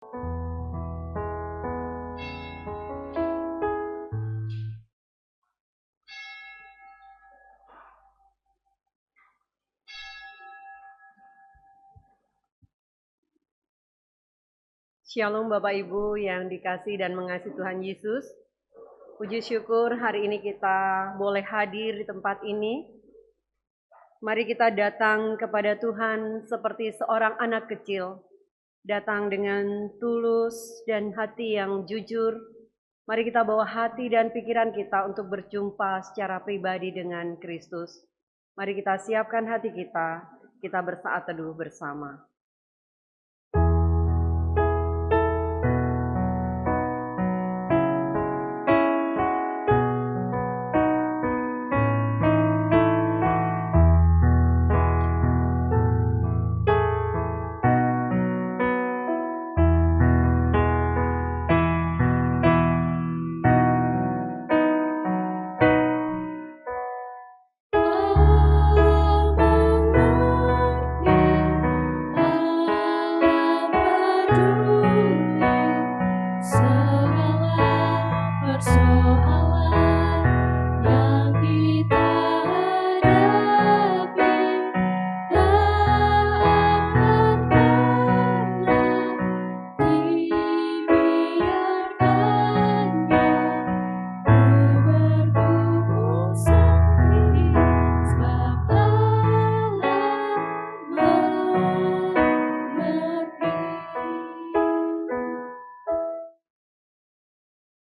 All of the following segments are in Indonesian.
Shalom Bapak Ibu yang dikasih dan mengasihi Tuhan Yesus. Puji syukur hari ini kita boleh hadir di tempat ini. Mari kita datang kepada Tuhan seperti seorang anak kecil. Datang dengan tulus dan hati yang jujur. Mari kita bawa hati dan pikiran kita untuk berjumpa secara pribadi dengan Kristus. Mari kita siapkan hati kita bersaat teduh bersama.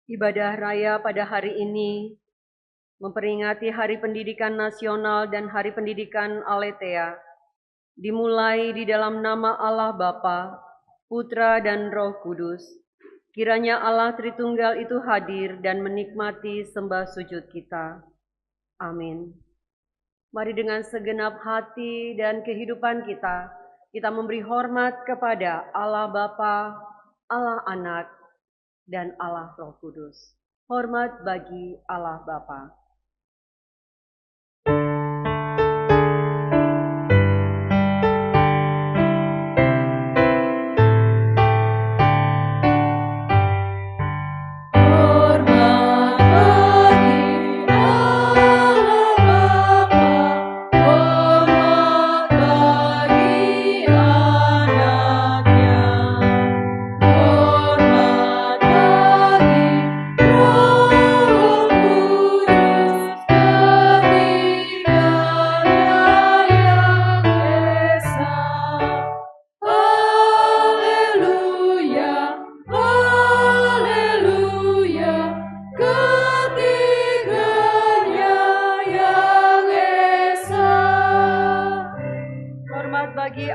Ibadah raya pada hari ini memperingati Hari Pendidikan Nasional dan Hari Pendidikan Aletheia, dimulai di dalam nama Allah Bapa, Putra dan Roh Kudus. Kiranya Allah Tritunggal itu hadir dan menikmati sembah sujud kita. Amin. Mari dengan segenap hati dan kehidupan kita memberi hormat kepada Allah Bapa, Allah Anak, dan Allah Roh Kudus. Hormat bagi Allah Bapa.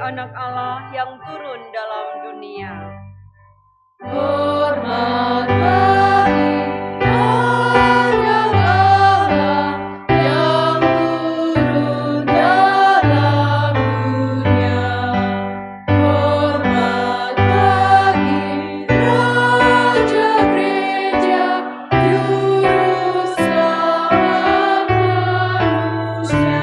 Anak Allah yang turun dalam dunia. Hormat bagi anak Allah yang turun dalam dunia. Hormat bagi Raja Gereja, Juru Selamat manusia.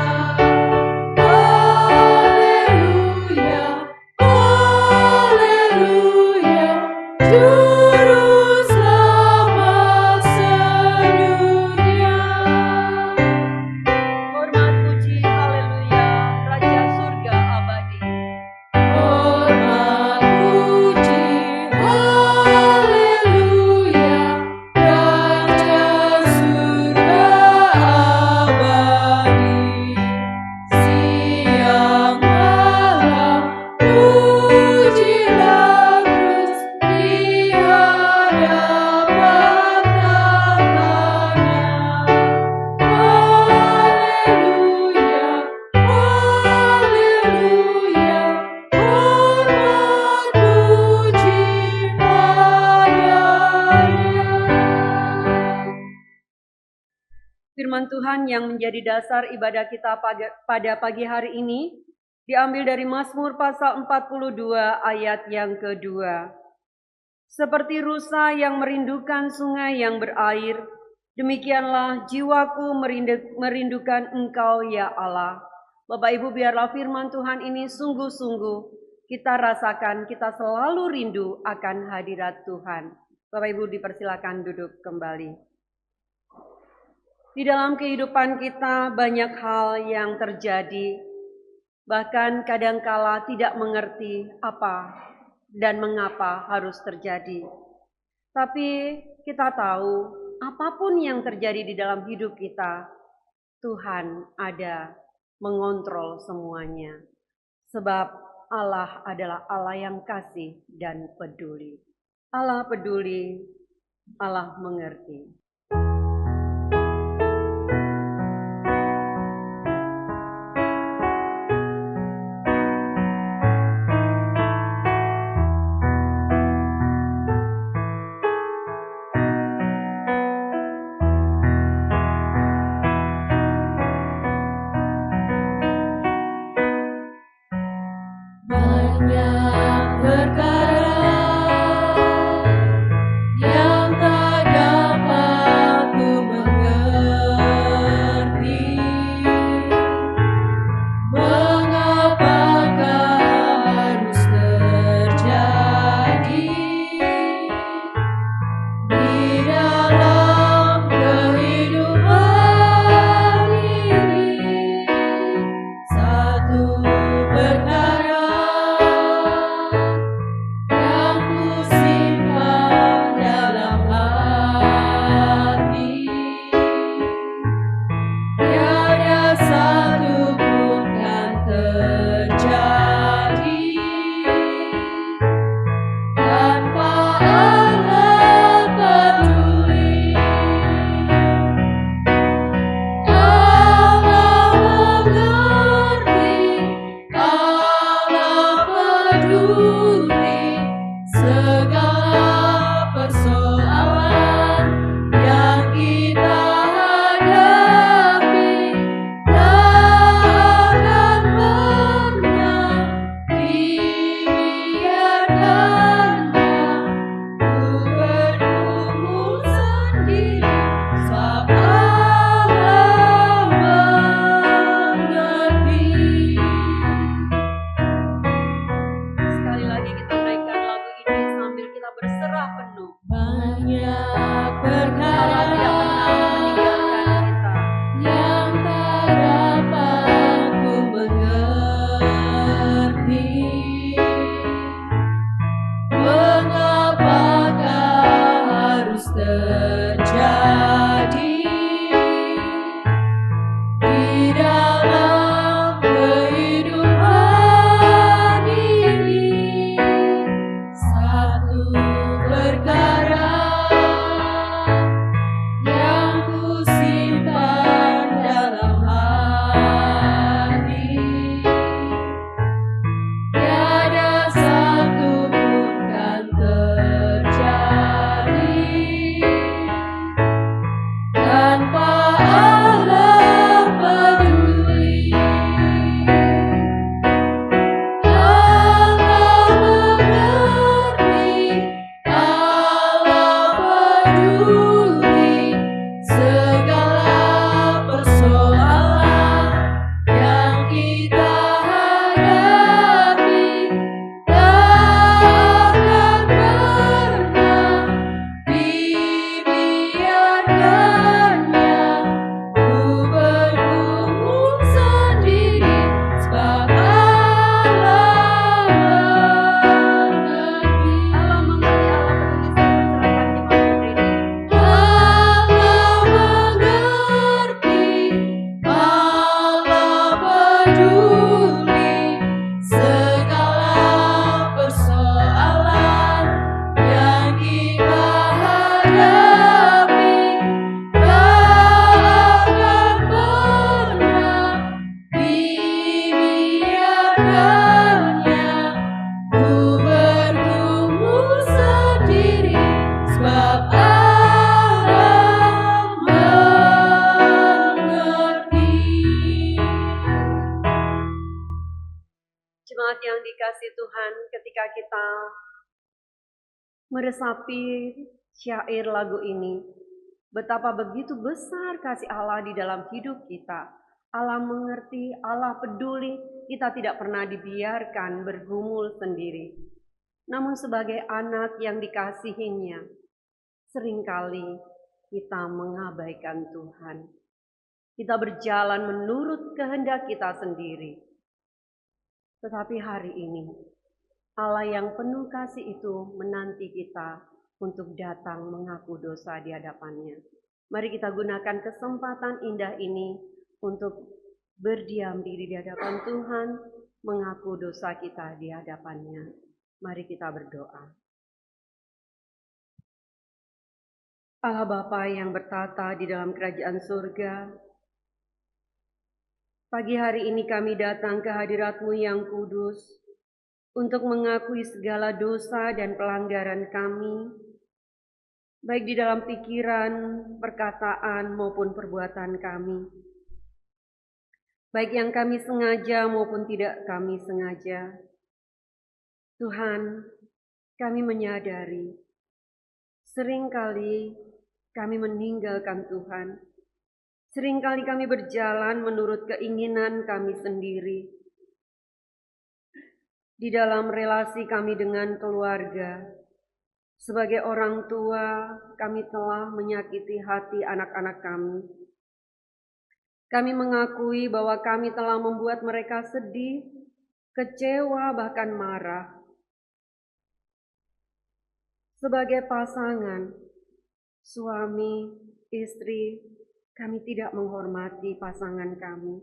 Firman Tuhan yang menjadi dasar ibadah kita pada pagi hari ini diambil dari Mazmur pasal 42 ayat yang kedua. Seperti rusa yang merindukan sungai yang berair, demikianlah jiwaku merindukan Engkau ya Allah. Bapak Ibu, biarlah firman Tuhan ini sungguh-sungguh kita rasakan kita selalu rindu akan hadirat Tuhan. Bapak Ibu dipersilakan duduk kembali. Di dalam kehidupan kita banyak hal yang terjadi, bahkan kadangkala tidak mengerti apa dan mengapa harus terjadi. Tapi kita tahu apapun yang terjadi di dalam hidup kita, Tuhan ada mengontrol semuanya. Sebab Allah adalah Allah yang kasih dan peduli. Allah peduli, Allah mengerti. Banyak perkara yang tak dapat ku mengerti. Mengapakah harus terjadi di dalam kehidupan ini? Satu perkara yang ku simpan dalam hati, tiada satu pun kan terjadi tanpa Allah peduli. Allah mengerti, Allah peduli segala persoalan yang kita hadapi. Tak akan pernah dibiarkannya ku bergumul sendiri, sebab Allah mengerti. Sekali lagi kita naikkan lagu ini sambil kita berserah penuh. Banyak Allah tidak pernah meninggalkan kita. yang tak dapat ku mengerti. Mengapakah harus terjadi di dalam kehidupan ini? Satu perkara yang ku simpan dalam hati, tiada satu pun kan terjadi tanpa Allah peduli. Allah mengerti, Allah peduli segala persoalan yang kita hadapi. Tak akan pernah dibiarkannya ku bergumul sendiri, sebab Allah mengerti. Allah mengerti, Allah peduli. Serahkan jemaat yang dikasihi Tuhan, ketika kita meresapi syair lagu ini, betapa begitu besar kasih Allah di dalam hidup kita. Allah mengerti, Allah peduli, kita tidak pernah dibiarkan bergumul sendiri. Namun sebagai anak yang dikasihinya, seringkali kita mengabaikan Tuhan. Kita berjalan menurut kehendak kita sendiri. Tetapi hari ini, Allah yang penuh kasih itu menanti kita untuk datang mengaku dosa di hadapannya. Mari kita gunakan kesempatan indah ini untuk berdiam diri di hadapan Tuhan, mengaku dosa kita di hadapannya. Mari kita berdoa. Allah Bapa yang bertata di dalam kerajaan surga, pagi hari ini kami datang ke hadirat-Mu yang kudus untuk mengakui segala dosa dan pelanggaran kami, baik di dalam pikiran, perkataan, maupun perbuatan kami. Baik yang kami sengaja maupun tidak kami sengaja. Tuhan, kami menyadari, seringkali kami meninggalkan Tuhan. Seringkali kami berjalan menurut keinginan kami sendiri. Di dalam relasi kami dengan keluarga, sebagai orang tua, kami telah menyakiti hati anak-anak kami. Kami mengakui bahwa kami telah membuat mereka sedih, kecewa, bahkan marah. Sebagai pasangan, suami, istri, kami tidak menghormati pasangan kami.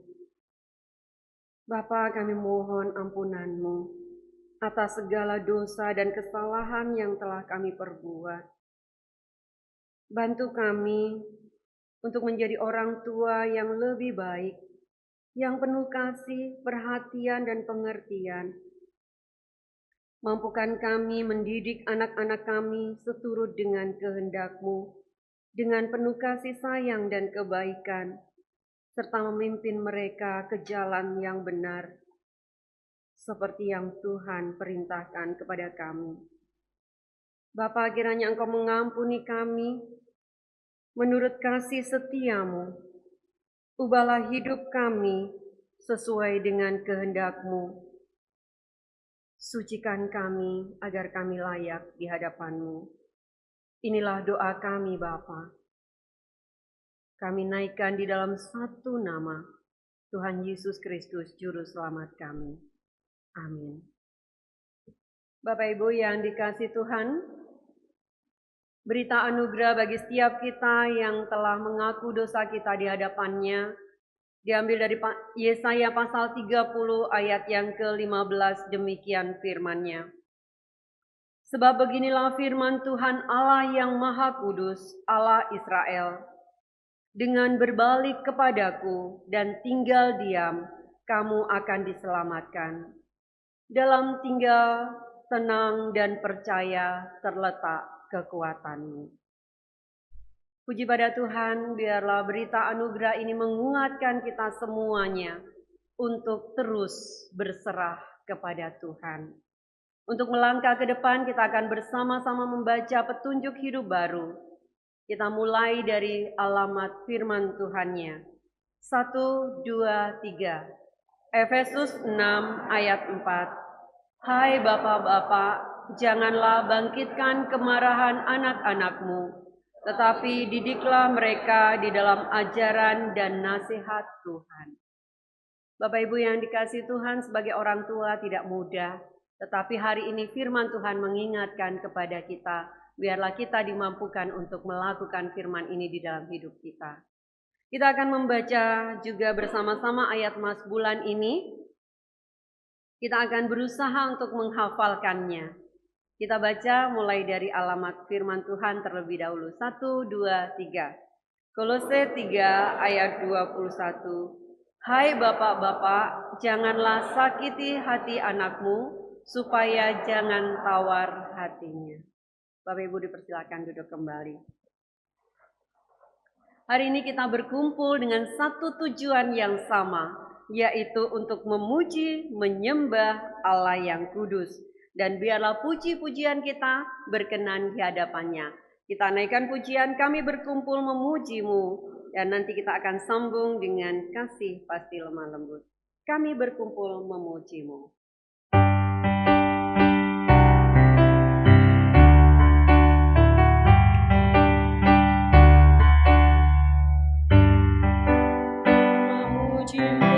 Bapa, kami mohon ampunan-Mu atas segala dosa dan kesalahan yang telah kami perbuat. Bantu kami untuk menjadi orang tua yang lebih baik, yang penuh kasih, perhatian, dan pengertian. Mampukan kami mendidik anak-anak kami seturut dengan kehendak-Mu, dengan penuh kasih sayang dan kebaikan, serta memimpin mereka ke jalan yang benar, seperti yang Tuhan perintahkan kepada kami. Bapa, kiranya Engkau mengampuni kami menurut kasih setia-Mu. Ubahlah hidup kami sesuai dengan kehendak-Mu. Sucikan kami agar kami layak di hadapan-Mu. Inilah doa kami, Bapa. Kami naikkan di dalam satu nama, Tuhan Yesus Kristus, Juru Selamat kami. Amin. Bapak Ibu yang dikasihi Tuhan, berita anugerah bagi setiap kita yang telah mengaku dosa kita di hadapannya diambil dari Yesaya pasal 30 ayat yang ke-15, demikian firman-Nya. Sebab beginilah firman Tuhan Allah yang Maha Kudus, Allah Israel. Dengan berbalik kepadaku dan tinggal diam, kamu akan diselamatkan. Dalam tinggal, tenang, dan percaya terletak kekuatanmu. Puji pada Tuhan, biarlah berita anugerah ini menguatkan kita semuanya untuk terus berserah kepada Tuhan. Untuk melangkah ke depan, kita akan bersama-sama membaca petunjuk hidup baru. Kita mulai dari alamat firman Tuhannya. 1, 2, 3. Efesus 6 ayat 4. Hai bapak-bapak, janganlah bangkitkan kemarahan anak-anakmu, tetapi didiklah mereka di dalam ajaran dan nasihat Tuhan. Bapak Ibu yang dikasihi Tuhan, sebagai orang tua tidak mudah, tetapi hari ini firman Tuhan mengingatkan kepada kita, biarlah kita dimampukan untuk melakukan firman ini di dalam hidup kita. Kita akan membaca juga bersama-sama ayat Mas bulan ini. Kita akan berusaha untuk menghafalkannya. Kita baca mulai dari alamat firman Tuhan terlebih dahulu. 1, 2, 3. Kolose 3 ayat 21. Hai bapak-bapak, janganlah sakiti hati anakmu, supaya jangan tawar hatinya. Bapak Ibu dipersilakan duduk kembali. Hari ini kita berkumpul dengan satu tujuan yang sama, yaitu untuk memuji, menyembah Allah yang kudus. Dan biarlah puji-pujian kita berkenan di hadapannya. Kita naikkan pujian, kami berkumpul memuji-Mu. Dan nanti kita akan sambung dengan kasih pasti lemah lembut. kami berkumpul memuji-Mu. Memuji-Mu,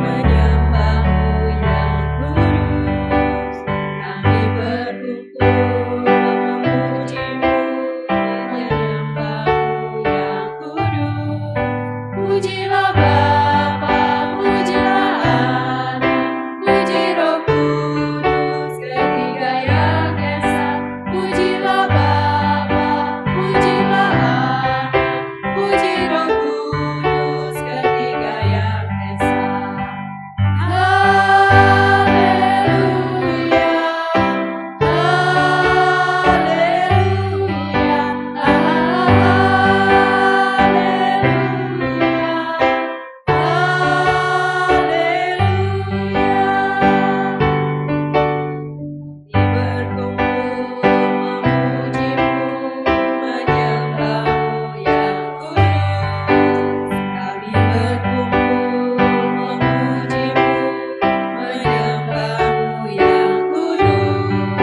menyembah-Mu yang kudus. Kami berkumpul memuji-Mu, menyembah-Mu yang kudus. Pujilah Bapa, pujilah Anak, puji Roh Kudus, ketiga yang esa. Pujilah Bapa, pujilah Anak, puji Roh Kudus, ketiga yang esa. Haleluya, haleluya, Kami berkumpul memuji-Mu, menyembah-Mu yang kudus.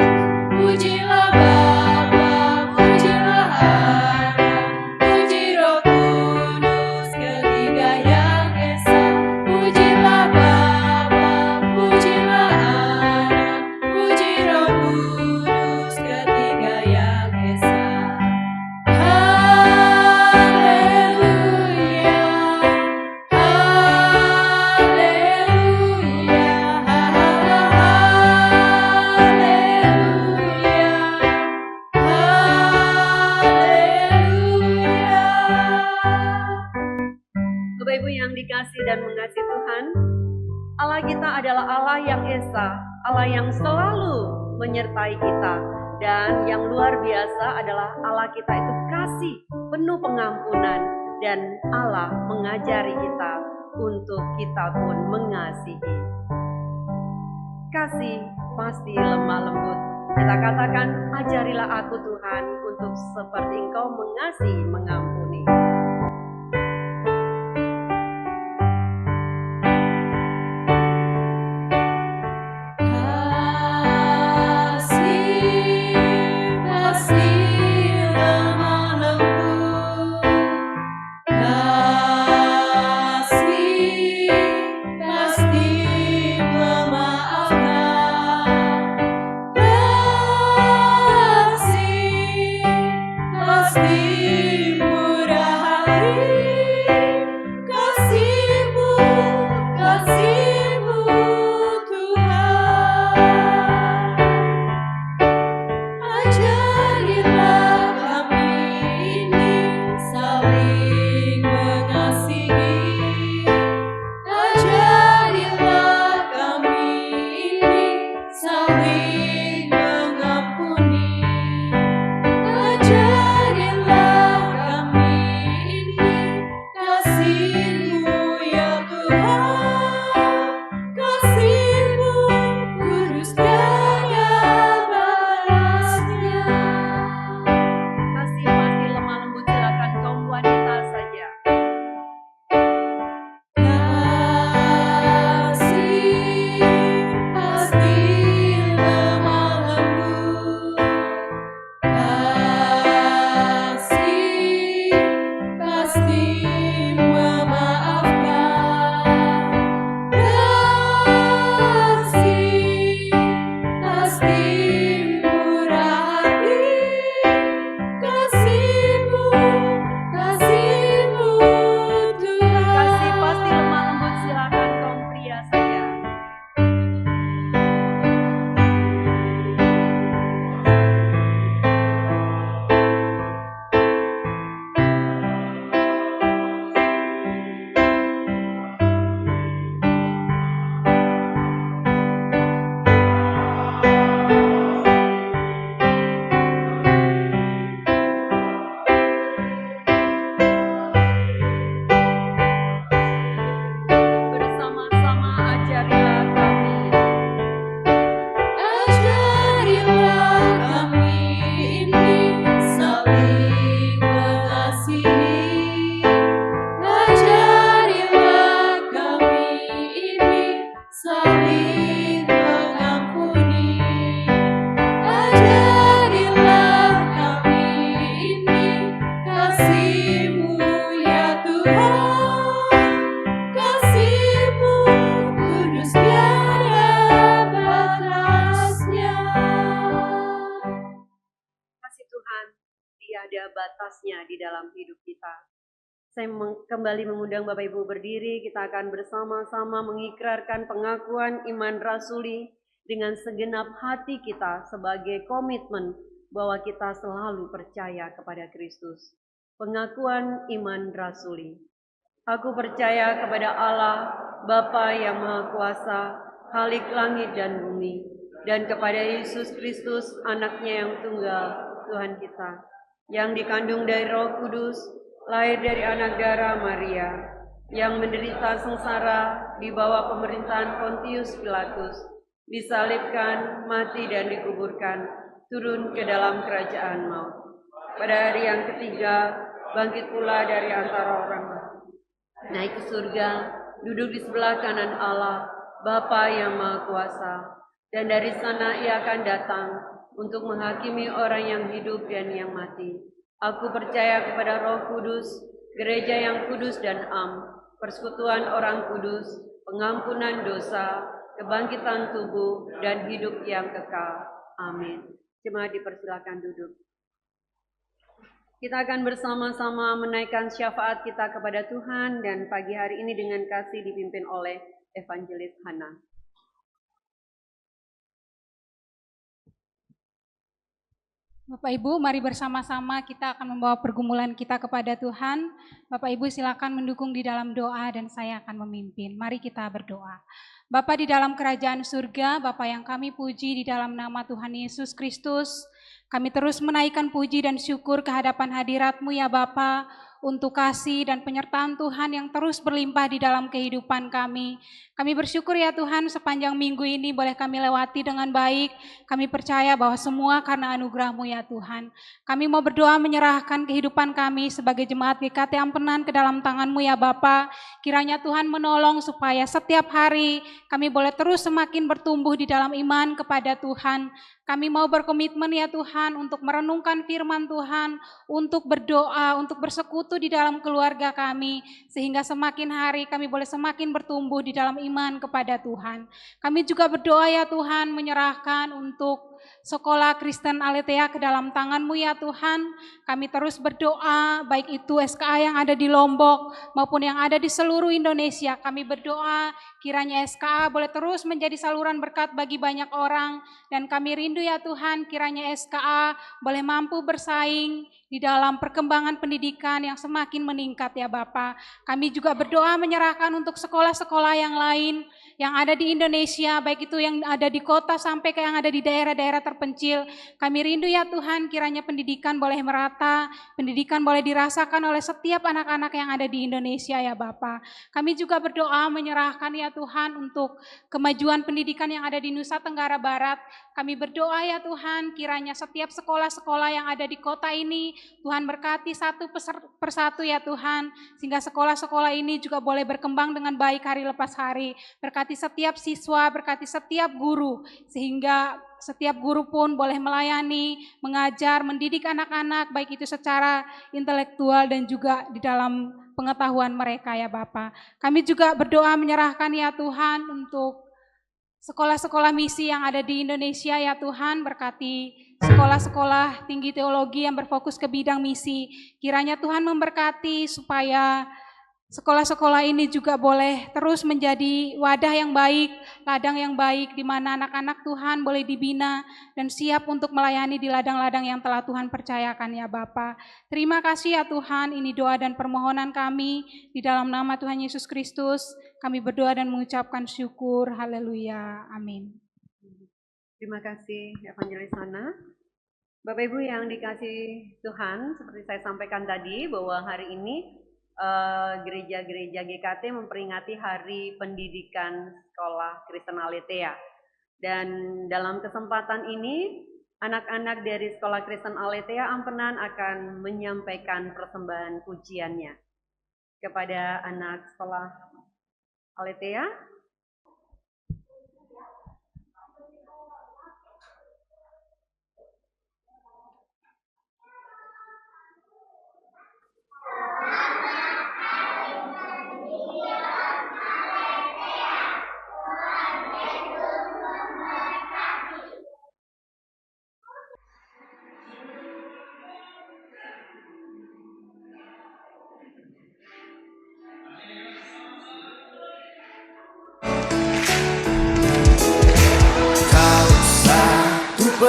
Pujilah Bapa, pujilah Anak, puji Roh Kudus, ketiga yang esa. Pujilah Bapa, pujilah Anak, puji Roh Kudus, ketiga yang esa. Haleluya, haleluya, haleluya. Bapak Ibu yang dikasih dan mengasihi Tuhan, Allah kita adalah Allah yang esa, Allah yang selalu menyertai kita. Dan yang luar biasa adalah Allah kita itu kasih, penuh pengampunan. Dan Allah mengajari kita untuk kita pun mengasihi. Kasih pasti lemah lembut. Kita katakan, ajarilah aku Tuhan untuk seperti Engkau mengasihi, mengampuni. Kasih lemah lembut, kasih pasti memaafkan, kasih pasti murah Tuhan tiada batasnya di dalam hidup kita. Saya kembali mengundang Bapak Ibu berdiri, kita akan bersama-sama mengikrarkan pengakuan iman rasuli dengan segenap hati kita sebagai komitmen bahwa kita selalu percaya kepada Kristus. Pengakuan iman rasuli. Aku percaya kepada Allah, Bapa yang Maha Kuasa, Khalik langit dan bumi, dan kepada Yesus Kristus, anaknya yang tunggal, Tuhan kita, yang dikandung dari Roh Kudus, lahir dari anak darah Maria, yang menderita sengsara di bawah pemerintahan Pontius Pilatus, disalibkan, mati dan dikuburkan, turun ke dalam kerajaan maut. Pada hari yang ketiga, bangkit pula dari antara orang mati, naik ke surga, duduk di sebelah kanan Allah, Bapa yang Maha Kuasa, dan dari sana ia akan datang untuk menghakimi orang yang hidup dan yang mati. Aku percaya kepada Roh Kudus, gereja yang kudus dan am, persekutuan orang kudus, pengampunan dosa, kebangkitan tubuh, dan hidup yang kekal. Amin. Jemaat dipersilakan duduk. Kita akan bersama-sama menaikkan syafaat kita kepada Tuhan, dan pagi hari ini dengan kasih dipimpin oleh Evangelis Hana. Bapak Ibu, mari bersama-sama kita akan membawa pergumulan kita kepada Tuhan. Bapak Ibu silakan mendukung di dalam doa dan saya akan memimpin. Mari kita berdoa. Bapa di dalam kerajaan surga, Bapa yang kami puji di dalam nama Tuhan Yesus Kristus, kami terus menaikkan puji dan syukur ke hadapan hadirat-Mu ya Bapa, untuk kasih dan penyertaan Tuhan yang terus berlimpah di dalam kehidupan kami. Kami bersyukur ya Tuhan, sepanjang minggu ini boleh kami lewati dengan baik. Kami percaya bahwa semua karena anugerah-Mu ya Tuhan. Kami mau berdoa menyerahkan kehidupan kami sebagai jemaat GKT Ampenan ke dalam tangan-Mu ya Bapa. Kiranya Tuhan menolong supaya setiap hari kami boleh terus semakin bertumbuh di dalam iman kepada Tuhan. Kami mau berkomitmen ya Tuhan untuk merenungkan firman Tuhan, untuk berdoa, untuk bersekutu di dalam keluarga kami, sehingga semakin hari kami boleh semakin bertumbuh di dalam iman kepada Tuhan. Kami juga berdoa ya Tuhan, menyerahkan untuk Sekolah Kristen Aletheia ke dalam tangan-Mu ya Tuhan. Kami terus berdoa, baik itu SKA yang ada di Lombok maupun yang ada di seluruh Indonesia. Kami berdoa kiranya SKA boleh terus menjadi saluran berkat bagi banyak orang. Dan kami rindu ya Tuhan, kiranya SKA boleh mampu bersaing di dalam perkembangan pendidikan yang semakin meningkat ya Bapa. Kami juga berdoa menyerahkan untuk sekolah-sekolah yang lain yang ada di Indonesia, baik itu yang ada di kota sampai ke yang ada di daerah-daerah terpencil. Kami rindu ya Tuhan, kiranya pendidikan boleh merata, pendidikan boleh dirasakan oleh setiap anak-anak yang ada di Indonesia ya Bapa. Kami juga berdoa menyerahkan ya Tuhan untuk kemajuan pendidikan yang ada di Nusa Tenggara Barat. Kami berdoa ya Tuhan, kiranya setiap sekolah-sekolah yang ada di kota ini, Tuhan berkati satu persatu ya Tuhan, sehingga sekolah-sekolah ini juga boleh berkembang dengan baik hari lepas hari. Berkati setiap siswa, berkati setiap guru, sehingga setiap guru pun boleh melayani, mengajar, mendidik anak-anak, baik itu secara intelektual dan juga di dalam pengetahuan mereka ya Bapa. Kami juga berdoa menyerahkan ya Tuhan untuk sekolah-sekolah misi yang ada di Indonesia ya Tuhan, berkati sekolah-sekolah tinggi teologi yang berfokus ke bidang misi. Kiranya Tuhan memberkati supaya sekolah-sekolah ini juga boleh terus menjadi wadah yang baik, ladang yang baik, di mana anak-anak Tuhan boleh dibina dan siap untuk melayani di ladang-ladang yang telah Tuhan percayakan ya Bapa. Terima kasih ya Tuhan, ini doa dan permohonan kami di dalam nama Tuhan Yesus Kristus. Kami berdoa dan mengucapkan syukur. Haleluya. Amin. Terima kasih Evangelis Hana. Bapak Ibu yang dikasih Tuhan, seperti saya sampaikan tadi bahwa hari ini gereja-gereja GKT memperingati Hari Pendidikan Sekolah Kristen Aletheia. Dan dalam kesempatan ini, anak-anak dari Sekolah Kristen Aletheia Ampenan akan menyampaikan persembahan pujiannya kepada anak sekolah Aletheia.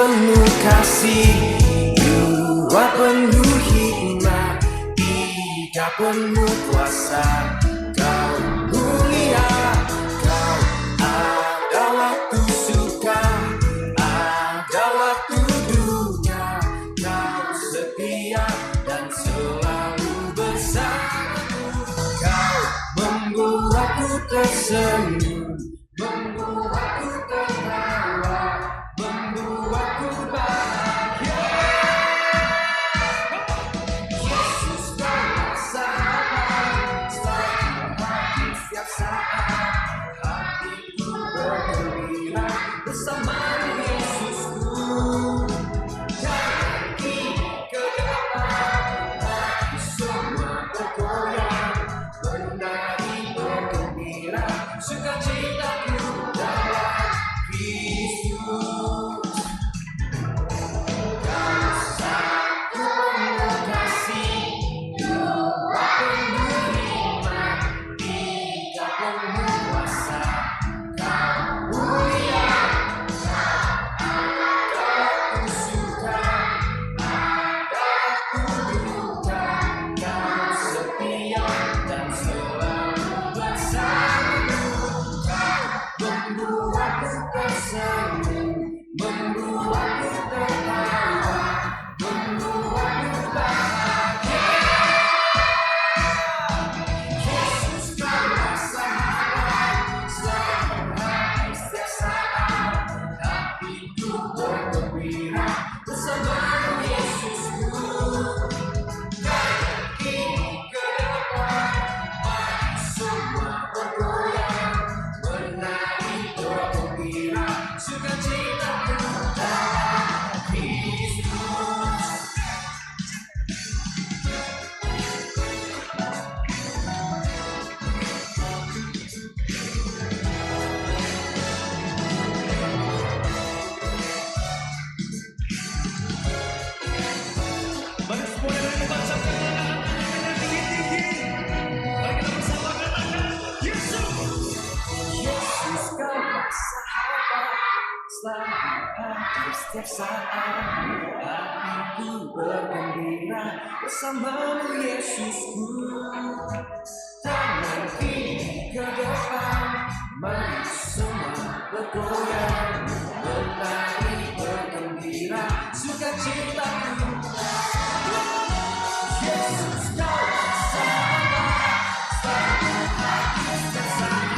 penuh kasih, jiwa penuh hikmat, ida penuh kuasa. Kau mulia, kau ada waktu suka, ada waktu duka. Kau setia dan selalu bersamaku. Kau membuatku tersenyum, membuatku tertawa, membuatku bahagia. Yesus kau sahabat, selalu hadir setiap saat. Hatiku bergembira bersamamu Yesusku. Jangan kini ke depan, mari semua bergoyang, menari bergembira, sukacitaku dalam Kristus. Kau satu penuh kasih, dua penuh hikmat, tiga penuh kuasa. Kau mulia, ada waktu suka, ada waktu duka. Kau setia dan selalu bersamaku. Kau membuatku tersenyum, membuatku tertawa, membuatku bahagia. Yesus kau sahabat, selalu hadir setiap saat. Hatiku bergembira bersamamu Yesusku. Jangan kini ke depan, mari semua bergoyang, menari bergembira, sukacitaku dalam Kristus. Mari semua dengan membacakan dengan tinggi-tinggi. Mari kita bersama katakan Yesus. Yesus kau sahabat, selalu hadir setiap saat. Hatiku bergembira bersamamu Yesusku. Jangan kini ke depan, mari semua bergoyang, menari bergembira, sukacitaku. Yesus kau sahabat, selalu hadir setiap saat.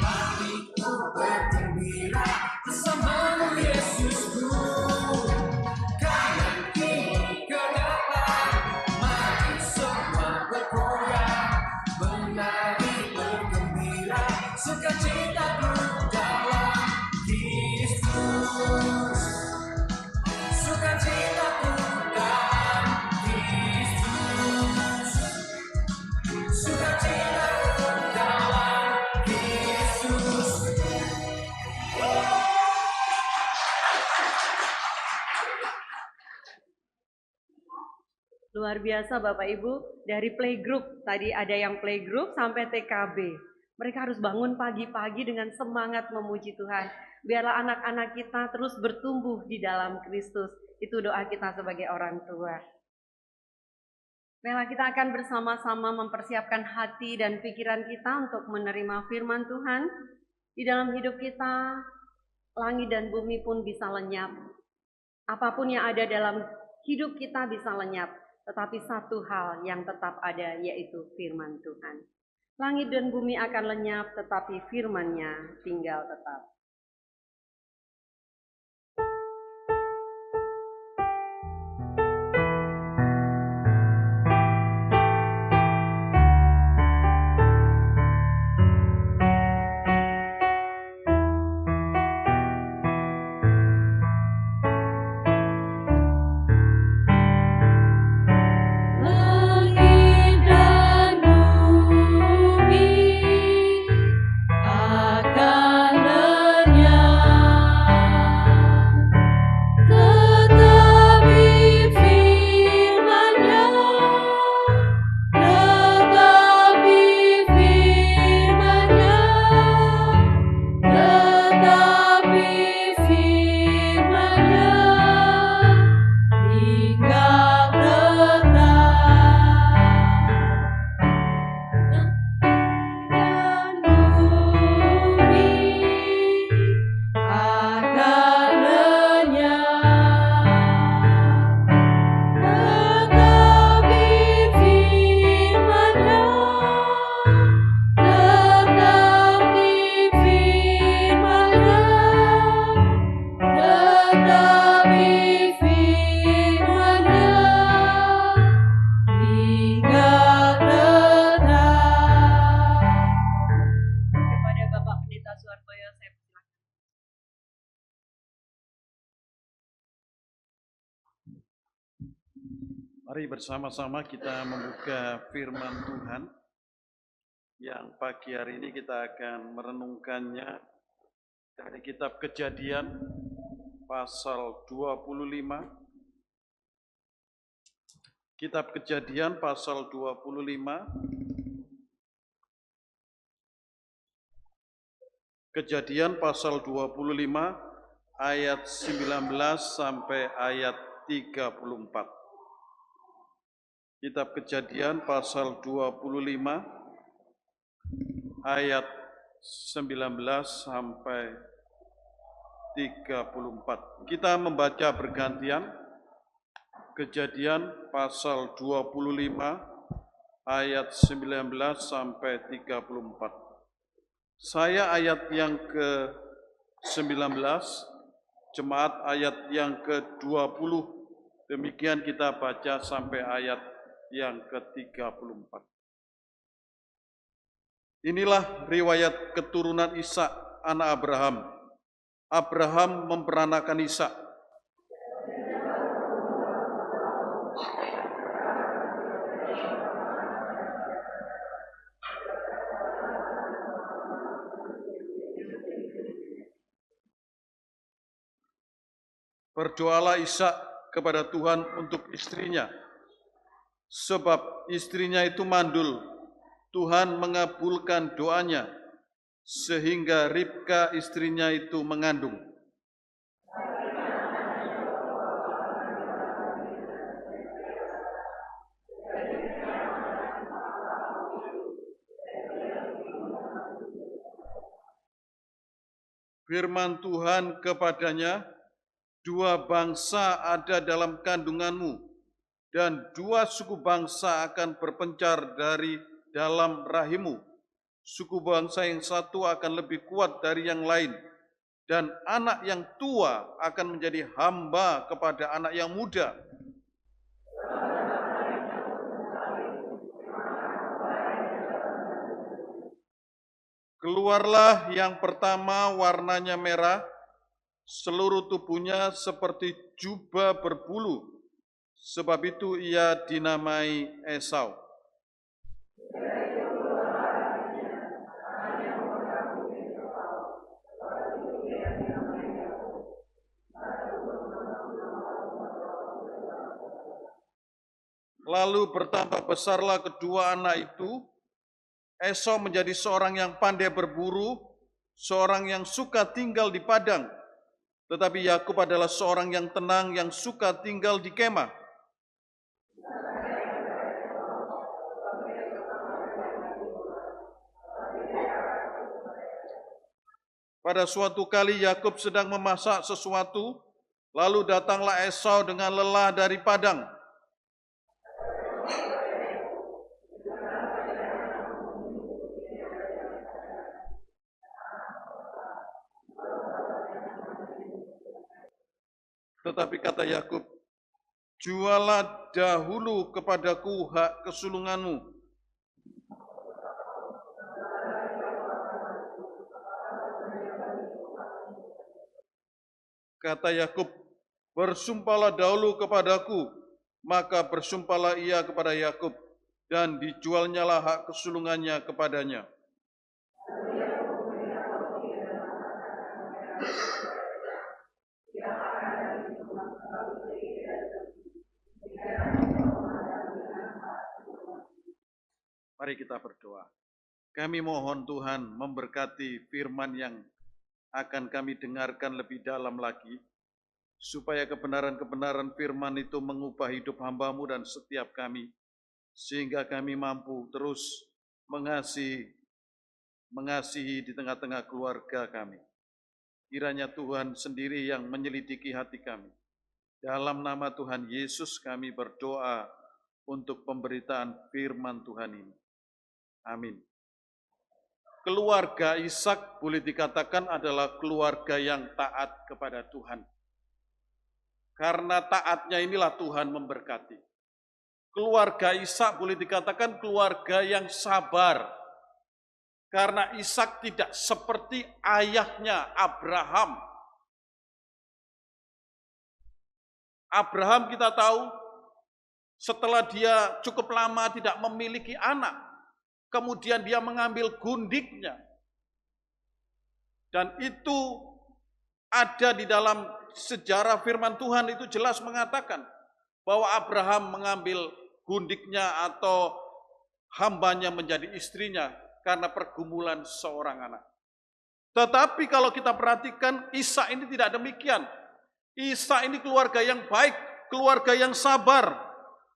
Hatiku bergembira bersamamu Yesusku. Jangan kini ke depan, mari semua bergoyang, menari bergembira, sukacitaku dalam Kristus. Sukacitaku dalam Kristus. Sukacitaku dalam Kristus. Luar biasa Bapak Ibu, dari playgroup, tadi ada yang playgroup sampai TKB. Mereka harus bangun pagi-pagi dengan semangat memuji Tuhan. Biarlah anak-anak kita terus bertumbuh di dalam Kristus. Itu doa kita sebagai orang tua. Baiklah, kita akan bersama-sama mempersiapkan hati dan pikiran kita untuk menerima firman Tuhan. Di dalam hidup kita, langit dan bumi pun bisa lenyap. Apapun yang ada dalam hidup kita bisa lenyap. Tetapi satu hal yang tetap ada, yaitu firman Tuhan. Langit dan bumi akan lenyap, tetapi firman-Nya tinggal tetap. Langit dan bumi akan Kepada Bapak Pendeta Suhartoyo, saya persilakan. Mari bersama-sama kita membuka firman Tuhan yang pagi hari ini kita akan merenungkannya dari kitab Kejadian pasal 25. Kitab Kejadian pasal 25. Kejadian pasal 25 ayat 19 sampai ayat 34. Kitab Kejadian pasal 25 ayat 19 sampai 34. Kita membaca bergantian. Kejadian pasal 25 ayat 19 sampai 34. Saya ayat yang ke-19, jemaat ayat yang ke-20. Demikian kita baca sampai ayat yang ke-34. Inilah riwayat keturunan Ishak, anak Abraham. Abraham memperanakan Ishak. Berdoalah Ishak kepada Tuhan untuk istrinya, sebab istrinya itu mandul. Tuhan mengabulkan doanya, sehingga Ribka istrinya itu mengandung. Firman Tuhan kepadanya, dua bangsa ada dalam kandunganmu, dan dua suku bangsa akan berpencar dari dalam rahimmu. Suku bangsa yang satu akan lebih kuat dari yang lain, dan anak yang tua akan menjadi hamba kepada anak yang muda. Keluarlah yang pertama, warnanya merah, seluruh tubuhnya seperti jubah berbulu, sebab itu ia dinamai Esau. Lalu bertambah besarlah kedua anak itu. Esau menjadi seorang yang pandai berburu, seorang yang suka tinggal di padang. Tetapi Yakub adalah seorang yang tenang, yang suka tinggal di kemah. Pada suatu kali Yakub sedang memasak sesuatu, lalu datanglah Esau dengan lelah dari padang. Tetapi kata Yakub, jualah dahulu kepadaku hak kesulunganmu. Kata Yakub, bersumpahlah dahulu kepadaku, maka bersumpahlah ia kepada Yakub, dan dijualnyalah hak kesulungannya kepadanya. Mari kita berdoa. Kami mohon Tuhan memberkati firman yang akan kami dengarkan lebih dalam lagi, supaya kebenaran-kebenaran firman itu mengubah hidup hamba-Mu dan setiap kami, sehingga kami mampu terus mengasihi di tengah-tengah keluarga kami. Kiranya Tuhan sendiri yang menyelidiki hati kami. Dalam nama Tuhan Yesus kami berdoa untuk pemberitaan firman Tuhan ini. Amin. Keluarga Ishak boleh dikatakan adalah keluarga yang taat kepada Tuhan. Karena taatnya inilah Tuhan memberkati. Keluarga Ishak boleh dikatakan keluarga yang sabar. Karena Ishak tidak seperti ayahnya Abraham. Abraham kita tahu setelah dia cukup lama tidak memiliki anak, kemudian dia mengambil gundiknya. Dan itu ada di dalam sejarah firman Tuhan, itu jelas mengatakan bahwa Abraham mengambil gundiknya atau hambanya menjadi istrinya karena pergumulan seorang anak. Tetapi kalau kita perhatikan, Ishak ini tidak demikian. Ishak ini keluarga yang baik, keluarga yang sabar,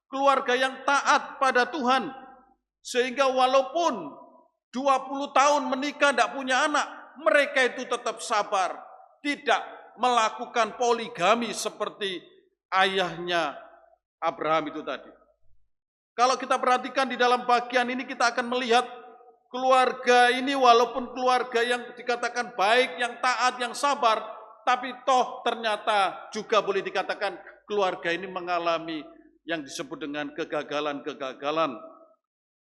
keluarga yang taat pada Tuhan. Sehingga walaupun 20 tahun menikah tidak punya anak, mereka itu tetap sabar. Tidak melakukan poligami seperti ayahnya Abraham itu tadi. Kalau kita perhatikan di dalam bagian ini, kita akan melihat keluarga ini walaupun keluarga yang dikatakan baik, yang taat, yang sabar, tapi toh ternyata juga boleh dikatakan keluarga ini mengalami yang disebut dengan kegagalan-kegagalan.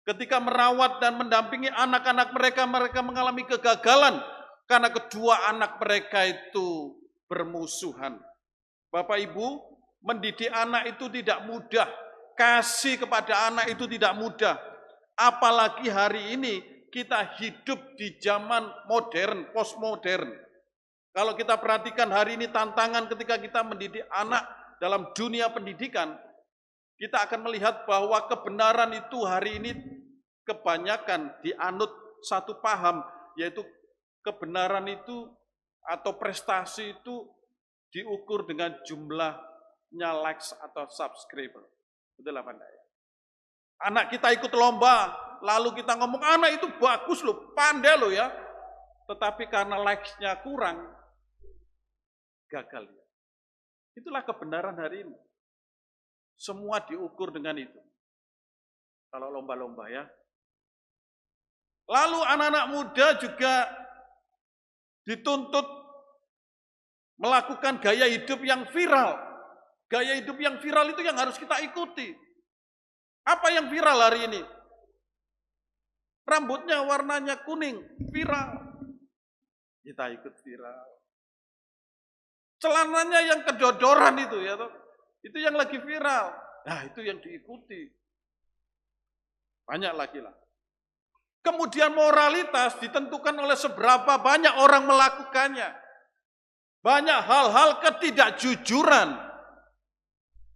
Ketika merawat dan mendampingi anak-anak mereka, mereka mengalami kegagalan karena kedua anak mereka itu bermusuhan. Bapak Ibu, mendidik anak itu tidak mudah. Kasih kepada anak itu tidak mudah. Apalagi hari ini kita hidup di zaman modern, postmodern. Kalau kita perhatikan hari ini tantangan ketika kita mendidik anak dalam dunia pendidikan, kita akan melihat bahwa kebenaran itu hari ini kebanyakan dianut satu paham, yaitu kebenaran itu atau prestasi itu diukur dengan jumlahnya likes atau subscriber. Betul apa enggak ya? Anak kita ikut lomba, lalu kita ngomong anak itu bagus loh, pandai loh ya. Tetapi karena likes-nya kurang, gagal ya. Itulah kebenaran hari ini. Semua diukur dengan itu. Kalau lomba-lomba ya. Lalu anak-anak muda juga dituntut melakukan gaya hidup yang viral. Gaya hidup yang viral itu yang harus kita ikuti. Apa yang viral hari ini? Rambutnya warnanya kuning, viral. Kita ikut viral. Celananya yang kedodoran itu ya, itu yang lagi viral. Nah, itu yang diikuti. Banyak lagi lah. Kemudian moralitas ditentukan oleh seberapa banyak orang melakukannya. Banyak hal-hal ketidakjujuran.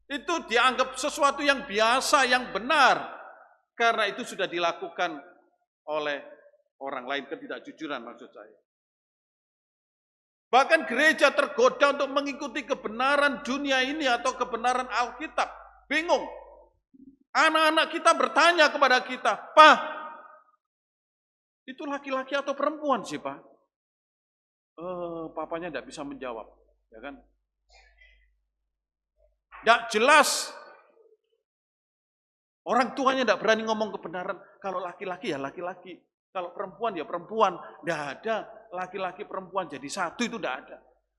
Itu dianggap sesuatu yang biasa, yang benar. Karena itu sudah dilakukan oleh orang lain, ketidakjujuran maksud saya. Bahkan gereja tergoda untuk mengikuti kebenaran dunia ini atau kebenaran Alkitab. Bingung. Anak-anak kita bertanya kepada kita, "Pak, itu laki-laki atau perempuan sih, Pak?" Papanya tidak bisa menjawab, ya kan? Tidak jelas. Orang tuanya tidak berani ngomong kebenaran. Kalau laki-laki ya laki-laki. Kalau perempuan ya perempuan. Tidak ada laki-laki perempuan jadi satu, itu tidak ada.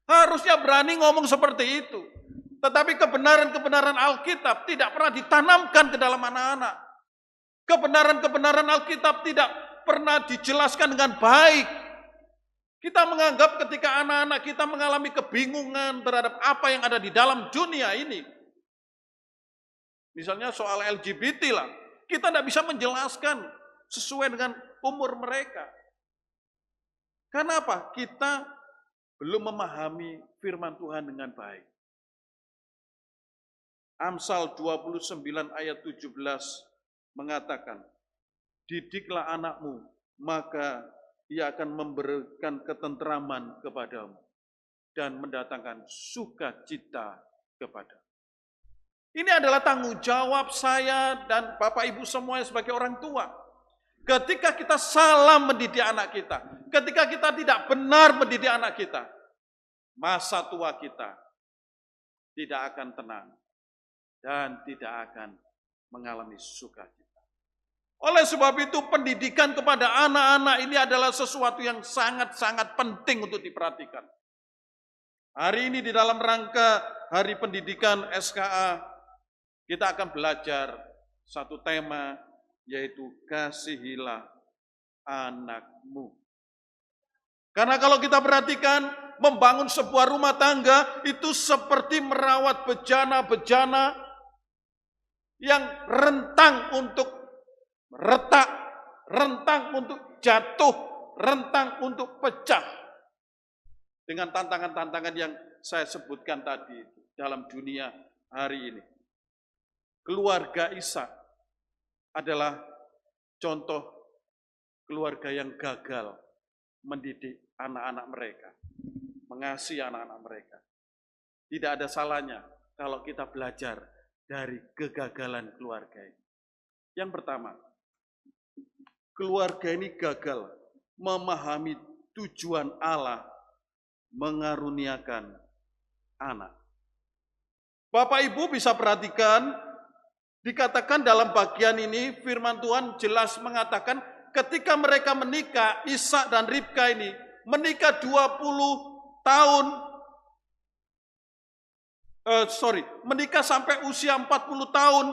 Harusnya berani ngomong seperti itu. Tetapi kebenaran-kebenaran Alkitab tidak pernah ditanamkan ke dalam anak-anak. Kebenaran-kebenaran Alkitab tidak pernah dijelaskan dengan baik. Kita menganggap ketika anak-anak kita mengalami kebingungan terhadap apa yang ada di dalam dunia ini. Misalnya soal LGBT lah. Kita tidak bisa menjelaskan sesuai dengan umur mereka. Karena apa? Kita belum memahami firman Tuhan dengan baik. Amsal 29 ayat 17 mengatakan, "Didiklah anakmu, maka ia akan memberikan ketenteraman kepadamu. dan mendatangkan sukacita kepada. Ini adalah tanggung jawab saya dan Bapak Ibu semuanya sebagai orang tua. Ketika kita salah mendidik anak kita, ketika kita tidak benar mendidik anak kita, masa tua kita tidak akan tenang dan tidak akan mengalami sukacita. Oleh sebab itu, pendidikan kepada anak-anak ini adalah sesuatu yang sangat-sangat penting untuk diperhatikan. Hari ini di dalam rangka Hari Pendidikan SKA, kita akan belajar satu tema, yaitu kasihilah anakmu. Karena kalau kita perhatikan, membangun sebuah rumah tangga itu seperti merawat bejana-bejana yang rentang untuk retak, rentang untuk jatuh, rentang untuk pecah. Dengan tantangan-tantangan yang saya sebutkan tadi dalam dunia hari ini. Keluarga Ishak adalah contoh keluarga yang gagal mendidik anak-anak mereka, mengasihi anak-anak mereka. Tidak ada salahnya kalau kita belajar dari kegagalan keluarga ini. Yang pertama, keluarga ini gagal memahami tujuan Allah mengaruniakan anak. Bapak Ibu bisa perhatikan, dikatakan dalam bagian ini firman Tuhan jelas mengatakan ketika mereka menikah, Ishak dan Ribka ini menikah 20 tahun, menikah sampai usia 40 tahun,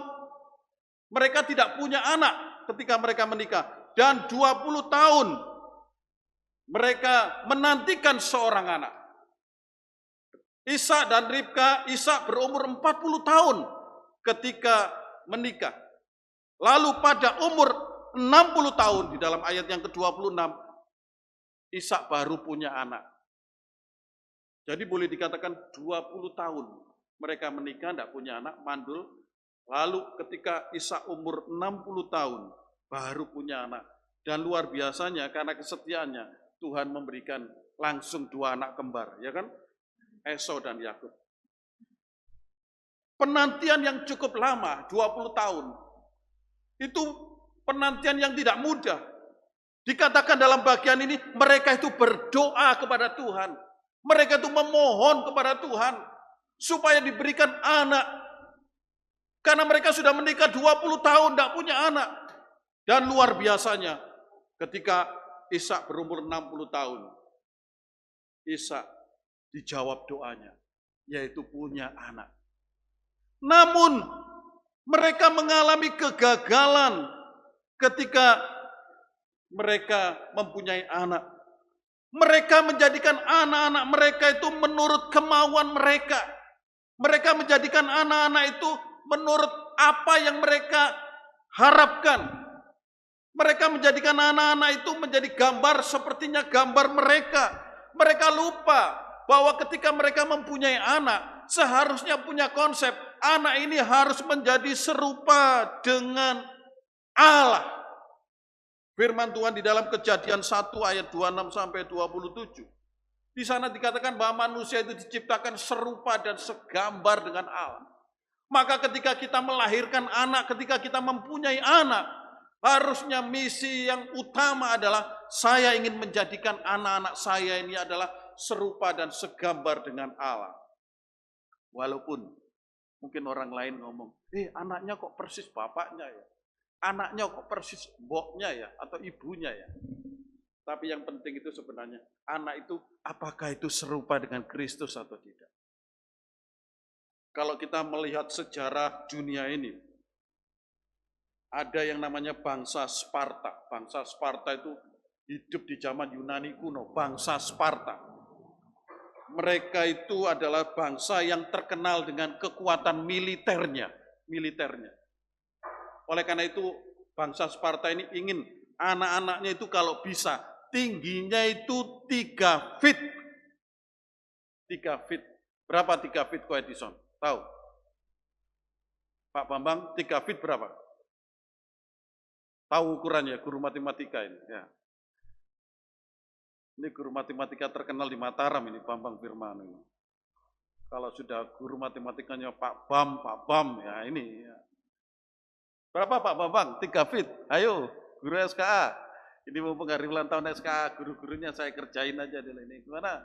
mereka tidak punya anak ketika mereka menikah. Dan 20 tahun mereka menantikan seorang anak. Ishak dan Ribka, Ishak berumur 40 tahun ketika menikah. Lalu pada umur 60 tahun, di dalam ayat yang ke-26, Ishak baru punya anak. Jadi boleh dikatakan 20 tahun mereka menikah, tidak punya anak, mandul. Lalu ketika Ishak umur 60 tahun, baru punya anak. Dan luar biasanya karena kesetiaannya, Tuhan memberikan langsung 2 anak kembar, ya kan? Esau dan Yakub. Penantian yang cukup lama, 20 tahun. Itu penantian yang tidak mudah. Dikatakan dalam bagian ini, mereka itu berdoa kepada Tuhan. Mereka itu memohon kepada Tuhan supaya diberikan anak. Karena mereka sudah menikah 20 tahun, tidak punya anak. Dan luar biasanya, ketika Ishak berumur 60 tahun, Ishak dijawab doanya, yaitu punya anak. Namun, mereka mengalami kegagalan ketika mereka mempunyai anak. Mereka menjadikan anak-anak mereka itu menurut kemauan mereka. Mereka menjadikan anak-anak itu menurut apa yang mereka harapkan. Mereka menjadikan anak-anak itu menjadi gambar sepertinya gambar mereka. Mereka lupa bahwa ketika mereka mempunyai anak, seharusnya punya konsep, anak ini harus menjadi serupa dengan Allah. Firman Tuhan di dalam Kejadian 1 ayat 26 sampai 27. Di sana dikatakan bahwa manusia itu diciptakan serupa dan segambar dengan Allah. Maka ketika kita melahirkan anak, ketika kita mempunyai anak, harusnya misi yang utama adalah saya ingin menjadikan anak-anak saya ini adalah serupa dan segambar dengan Allah. Walaupun mungkin orang lain ngomong, anaknya kok persis bapaknya ya. Anaknya kok persis mboknya ya, atau ibunya ya. Tapi yang penting itu sebenarnya, anak itu apakah itu serupa dengan Kristus atau tidak. Kalau kita melihat sejarah dunia ini, ada yang namanya bangsa Sparta. Bangsa Sparta itu hidup di zaman Yunani kuno, bangsa Sparta. Mereka itu adalah bangsa yang terkenal dengan kekuatan militernya. Oleh karena itu, bangsa Sparta ini ingin anak-anaknya itu kalau bisa, tingginya itu 3 feet. 3 feet. Berapa 3 feet, Ko Edison? Tahu? Pak Bambang, 3 feet berapa? Tahu ukurannya, guru matematika ini. Ya. Ini guru matematika terkenal di Mataram ini, Bambang Firman ini. Kalau sudah guru matematikanya Pak Bam, ya ini. Ya. Berapa Pak Bambang? 3 feet. Ayo, guru SKA. Ini mumpung hari ulang tahun SKA, guru-gurunya saya kerjain aja dulu ini. Gimana?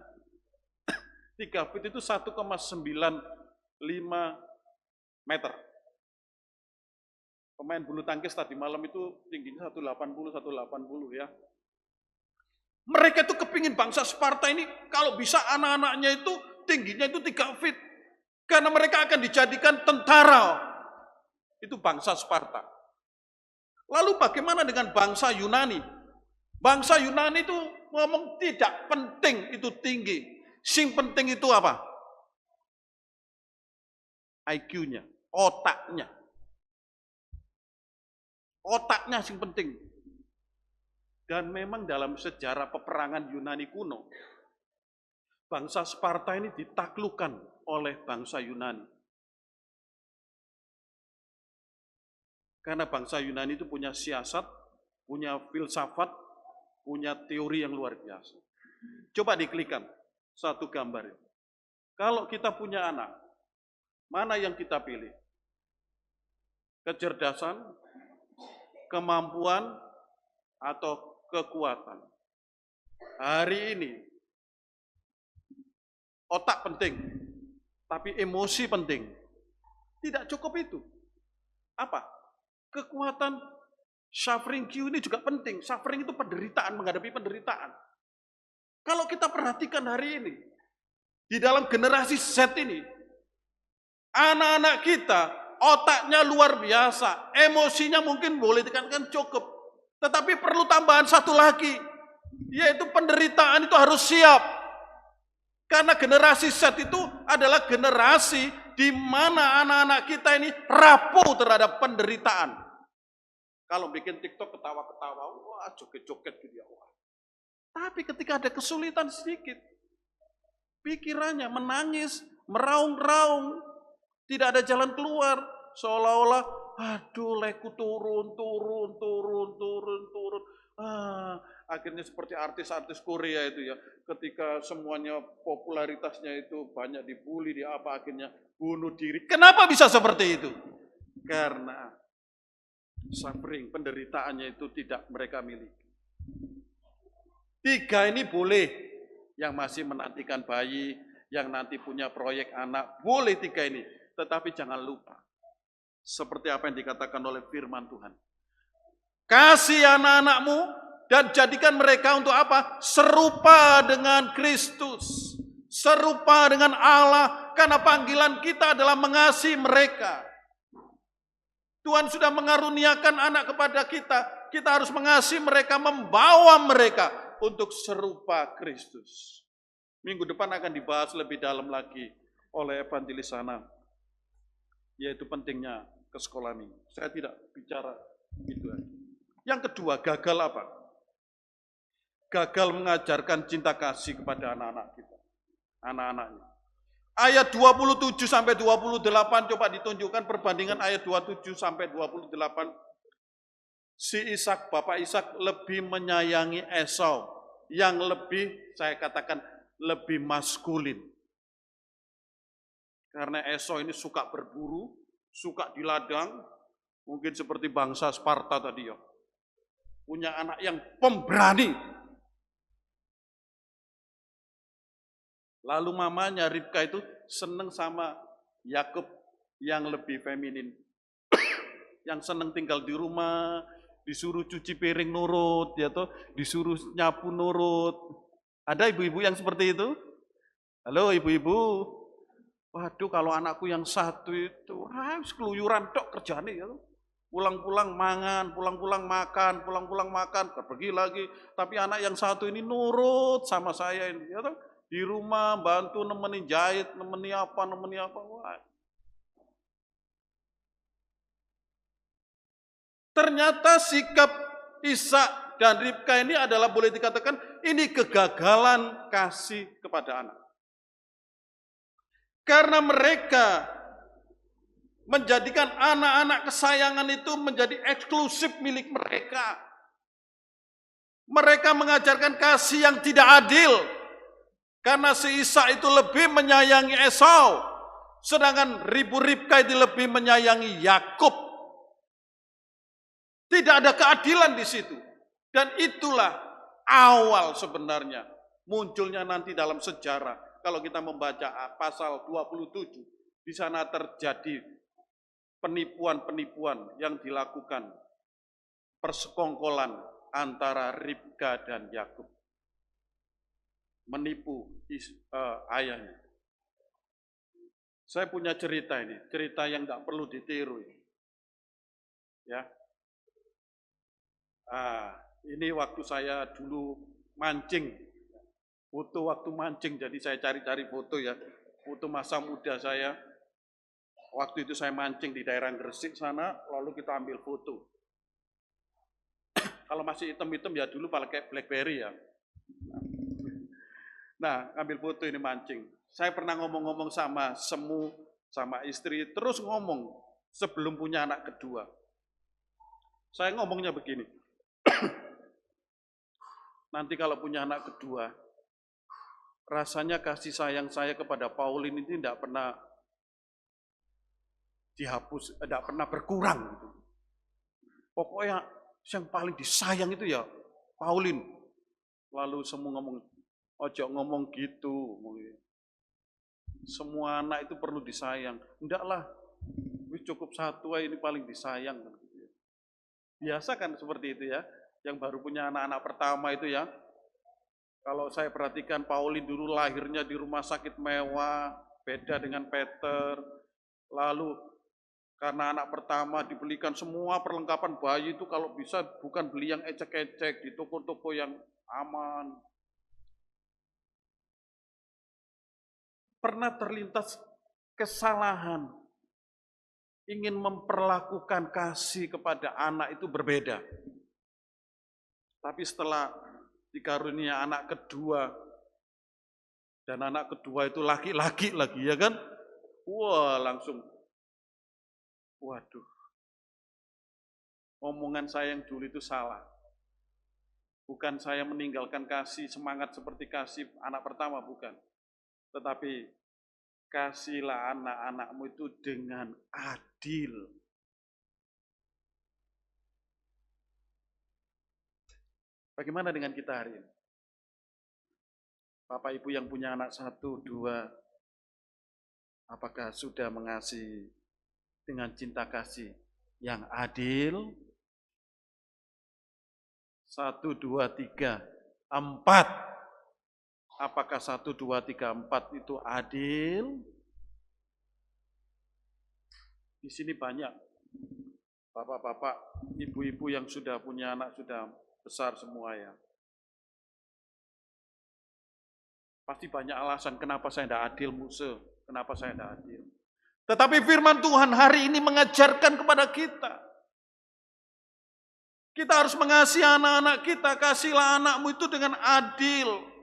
3 feet itu 1,95 meter. Pemain bulu tangkis tadi malam itu tingginya 180 ya. Mereka itu kepingin bangsa Sparta ini kalau bisa anak-anaknya itu tingginya itu 3 feet. Karena mereka akan dijadikan tentara. Itu bangsa Sparta. Lalu bagaimana dengan bangsa Yunani? Bangsa Yunani itu ngomong tidak penting itu tinggi. Sing penting itu apa? IQ-nya, otaknya. Otaknya sing penting. Dan memang dalam sejarah peperangan Yunani kuno, bangsa Sparta ini ditaklukkan oleh bangsa Yunani. Karena bangsa Yunani itu punya siasat, punya filsafat, punya teori yang luar biasa. Coba diklikkan satu gambar. Kalau kita punya anak, mana yang kita pilih? Kecerdasan, kemampuan, atau kekuatan? Hari ini, otak penting, tapi emosi penting. Tidak cukup itu. Apa? Kekuatan suffering Q ini juga penting. Suffering itu penderitaan, menghadapi penderitaan. Kalau kita perhatikan hari ini, di dalam generasi Z ini, anak-anak kita, otaknya luar biasa, emosinya mungkin boleh dikatakan cukup. Tetapi perlu tambahan satu lagi, yaitu penderitaan itu harus siap. Karena generasi Z itu adalah generasi di mana anak-anak kita ini rapuh terhadap penderitaan. Kalau bikin TikTok ketawa-ketawa, wah joget-joget gitu ya. Wah. Tapi ketika ada kesulitan sedikit, pikirannya menangis, meraung-raung, tidak ada jalan keluar, seolah-olah, aduh leku turun. Akhirnya seperti artis-artis Korea itu ya, ketika semuanya popularitasnya itu banyak dibully, di apa akhirnya bunuh diri. Kenapa bisa seperti itu? Karena suffering, penderitaannya itu tidak mereka miliki. 3 ini boleh, yang masih menantikan bayi, yang nanti punya proyek anak, boleh 3 ini. Tetapi jangan lupa, seperti apa yang dikatakan oleh firman Tuhan. Kasih anak-anakmu dan jadikan mereka untuk apa? Serupa dengan Kristus. Serupa dengan Allah, karena panggilan kita adalah mengasihi mereka. Tuhan sudah mengaruniakan anak kepada kita. Kita harus mengasihi mereka, membawa mereka untuk serupa Kristus. Minggu depan akan dibahas lebih dalam lagi oleh evangelis sana, yaitu pentingnya ke sekolah minggu. Saya tidak bicara itu lagi. Yang kedua, gagal apa? Gagal mengajarkan cinta kasih kepada anak-anak kita, anak-anaknya. Ayat 27 sampai 28 coba ditunjukkan perbandingan ayat 27 sampai 28. Si Ishak, Bapak Ishak lebih menyayangi Esau yang lebih, saya katakan, lebih maskulin. Karena Esau ini suka berburu, suka di ladang, mungkin seperti bangsa Sparta tadi ya. Punya anak yang pemberani. Lalu mamanya Ribka itu seneng sama Yakub yang lebih feminin. Yang seneng tinggal di rumah, disuruh cuci piring nurut, ya toh, disuruh nyapu nurut. Ada ibu-ibu yang seperti itu? Halo ibu-ibu. Waduh, kalau anakku yang satu itu keluyuran tok kerjane ya. Pulang-pulang mangan, pulang-pulang makan, pergi lagi. Tapi anak yang satu ini nurut sama saya ini, ya toh. Di rumah bantu nemenin jahit, nemenin apa. Wah. Ternyata sikap Ishak dan Ribka ini adalah boleh dikatakan ini kegagalan kasih kepada anak. Karena mereka menjadikan anak-anak kesayangan itu menjadi eksklusif milik mereka. Mereka mengajarkan kasih yang tidak adil. Karena si Ishak itu lebih menyayangi Esau. Sedangkan Ribka itu lebih menyayangi Yakub. Tidak ada keadilan di situ. Dan itulah awal sebenarnya munculnya nanti dalam sejarah. Kalau kita membaca pasal 27, di sana terjadi penipuan-penipuan yang dilakukan, persekongkolan antara Ribka dan Yakub. Menipu ayahnya. Saya punya cerita ini, cerita yang nggak perlu ditiru. Ya. Ini waktu saya dulu mancing, foto waktu mancing, jadi saya cari-cari foto ya, foto masa muda saya. Waktu itu saya mancing di daerah Gresik sana, lalu kita ambil foto. Kalau masih hitam-hitam ya dulu pakai BlackBerry ya. Nah, ambil foto ini mancing. Saya pernah ngomong-ngomong sama istri, terus ngomong sebelum punya anak kedua. Saya ngomongnya begini. Nanti kalau punya anak kedua, rasanya kasih sayang saya kepada Pauline ini tidak pernah dihapus, tidak pernah berkurang. Gitu. Pokoknya yang paling disayang itu ya Pauline. Lalu semua ngomong, ojo ngomong gitu. Semua anak itu perlu disayang. Enggaklah, cukup satu ini paling disayang. Biasa kan seperti itu ya. Yang baru punya anak-anak pertama itu ya. Kalau saya perhatikan Pauline dulu lahirnya di rumah sakit mewah, beda dengan Peter. Lalu karena anak pertama dibelikan semua perlengkapan bayi itu kalau bisa bukan beli yang ecek-ecek di toko-toko yang aman. Pernah terlintas kesalahan, ingin memperlakukan kasih kepada anak itu berbeda. Tapi setelah dikarunia anak kedua, dan anak kedua itu laki-laki lagi ya kan, wah langsung, waduh, omongan saya yang dulu itu salah. Bukan saya meninggalkan kasih semangat seperti kasih anak pertama, bukan. Tetapi kasihlah anak-anakmu itu dengan adil. Bagaimana dengan kita hari ini? Bapak Ibu yang punya anak 1, 2, apakah sudah mengasihi dengan cinta kasih yang adil? 1, 2, 3, 4. Apakah 1, 2, 3, 4 itu adil? Di sini banyak bapak-bapak, ibu-ibu yang sudah punya anak, sudah besar semua ya. Pasti banyak alasan kenapa saya tidak adil, Musa. Kenapa saya tidak adil. Tetapi firman Tuhan hari ini mengajarkan kepada kita. Kita harus mengasihi anak-anak kita. Kasihlah anakmu itu dengan adil.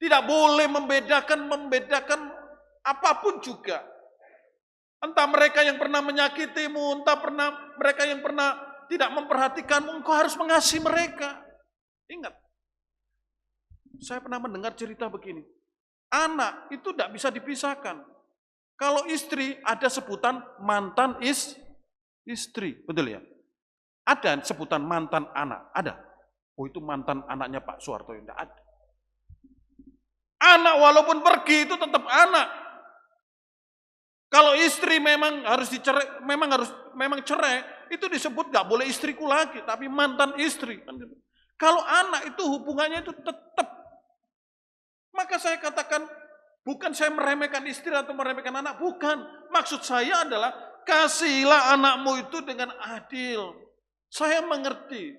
Tidak boleh membedakan apapun juga. Entah mereka yang pernah menyakitimu, entah mereka yang pernah tidak memperhatikanmu, engkau harus mengasihi mereka. Ingat, saya pernah mendengar cerita begini. Anak itu tidak bisa dipisahkan. Kalau istri ada sebutan mantan istri, betul ya? Ada sebutan mantan anak, ada. Oh itu mantan anaknya Pak Soeharto, tidak ada. Anak walaupun pergi itu tetap anak. Kalau istri memang harus dicerai, memang cerai, itu disebut nggak boleh istriku lagi, tapi mantan istri. Kalau anak itu hubungannya itu tetap. Maka saya katakan, bukan saya meremehkan istri atau meremehkan anak, bukan. Maksud saya adalah, kasihilah anakmu itu dengan adil. Saya mengerti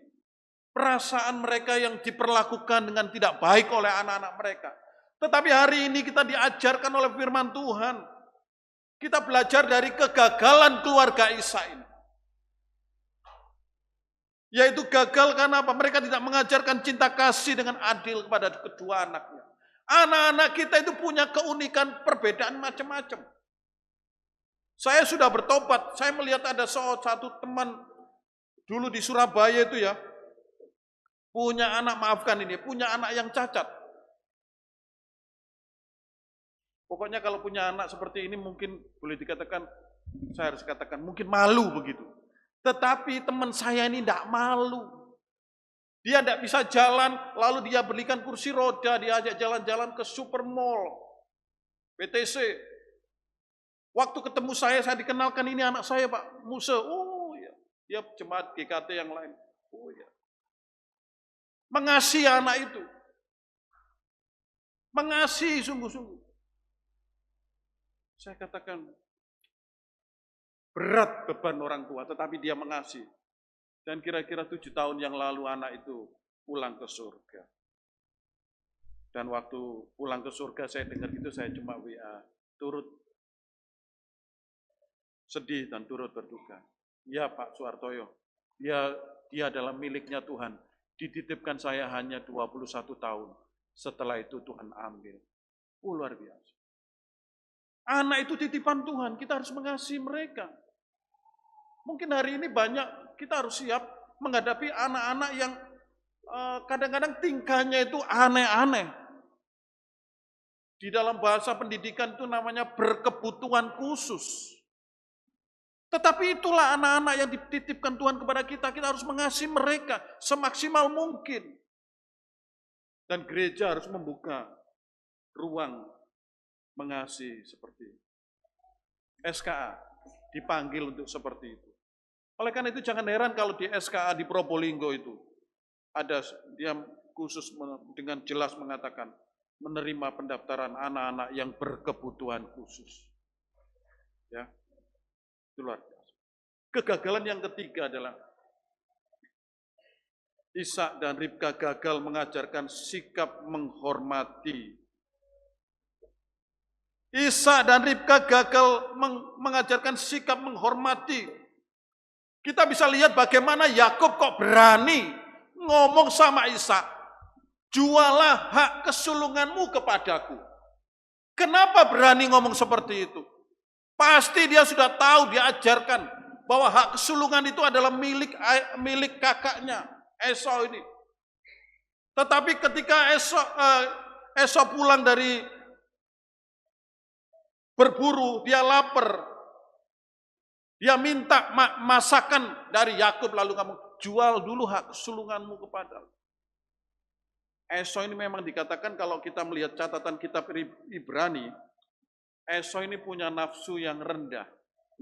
perasaan mereka yang diperlakukan dengan tidak baik oleh anak-anak mereka. Tetapi hari ini kita diajarkan oleh firman Tuhan. Kita belajar dari kegagalan keluarga Ishak ini. Yaitu gagal karena apa? Mereka tidak mengajarkan cinta kasih dengan adil kepada kedua anaknya. Anak-anak kita itu punya keunikan perbedaan macam-macam. Saya sudah bertobat, saya melihat ada satu teman dulu di Surabaya itu ya. Punya anak, maafkan ini, punya anak yang cacat. Pokoknya kalau punya anak seperti ini mungkin boleh dikatakan, saya harus katakan mungkin malu begitu. Tetapi teman saya ini tidak malu. Dia tidak bisa jalan, lalu dia belikan kursi roda, dia ajak jalan-jalan ke Supermall, BTC. Waktu ketemu saya dikenalkan ini anak saya Pak Muse. Oh ya, dia jemaat GKT yang lain. Oh ya. Mengasihi anak itu. Mengasihi sungguh-sungguh. Saya katakan, berat beban orang tua, tetapi dia mengasihi. Dan kira-kira 7 tahun yang lalu anak itu pulang ke surga. Dan waktu pulang ke surga saya dengar itu, saya cuma WA, turut sedih dan turut berduka. Ya Pak Suhartoyo, dia adalah miliknya Tuhan. Dititipkan saya hanya 21 tahun. Setelah itu Tuhan ambil. Luar biasa. Anak itu titipan Tuhan, kita harus mengasihi mereka. Mungkin hari ini banyak, kita harus siap menghadapi anak-anak yang kadang-kadang tingkahnya itu aneh-aneh. Di dalam bahasa pendidikan itu namanya berkebutuhan khusus. Tetapi itulah anak-anak yang dititipkan Tuhan kepada kita. Kita harus mengasihi mereka semaksimal mungkin. Dan gereja harus membuka ruang mengasihi seperti itu. SKA dipanggil untuk seperti itu. Oleh karena itu jangan heran kalau di SKA di Probolinggo itu ada, dia khusus dengan jelas mengatakan menerima pendaftaran anak-anak yang berkebutuhan khusus. Ya. Itu luar biasa. Kegagalan yang ketiga adalah Ishak dan Ribka gagal mengajarkan sikap menghormati. Ishak dan Ribka gagal mengajarkan sikap menghormati. Kita bisa lihat bagaimana Yakub kok berani ngomong sama Ishak, jualah hak kesulunganmu kepadaku. Kenapa berani ngomong seperti itu? Pasti dia sudah tahu, diajarkan bahwa hak kesulungan itu adalah milik kakaknya, Esau ini. Tetapi ketika Esau pulang dari berburu, dia lapar. Dia minta masakan dari Yakub, lalu kamu jual dulu hak kesulunganmu kepada. Esau ini memang dikatakan kalau kita melihat catatan kitab Ibrani, Esau ini punya nafsu yang rendah,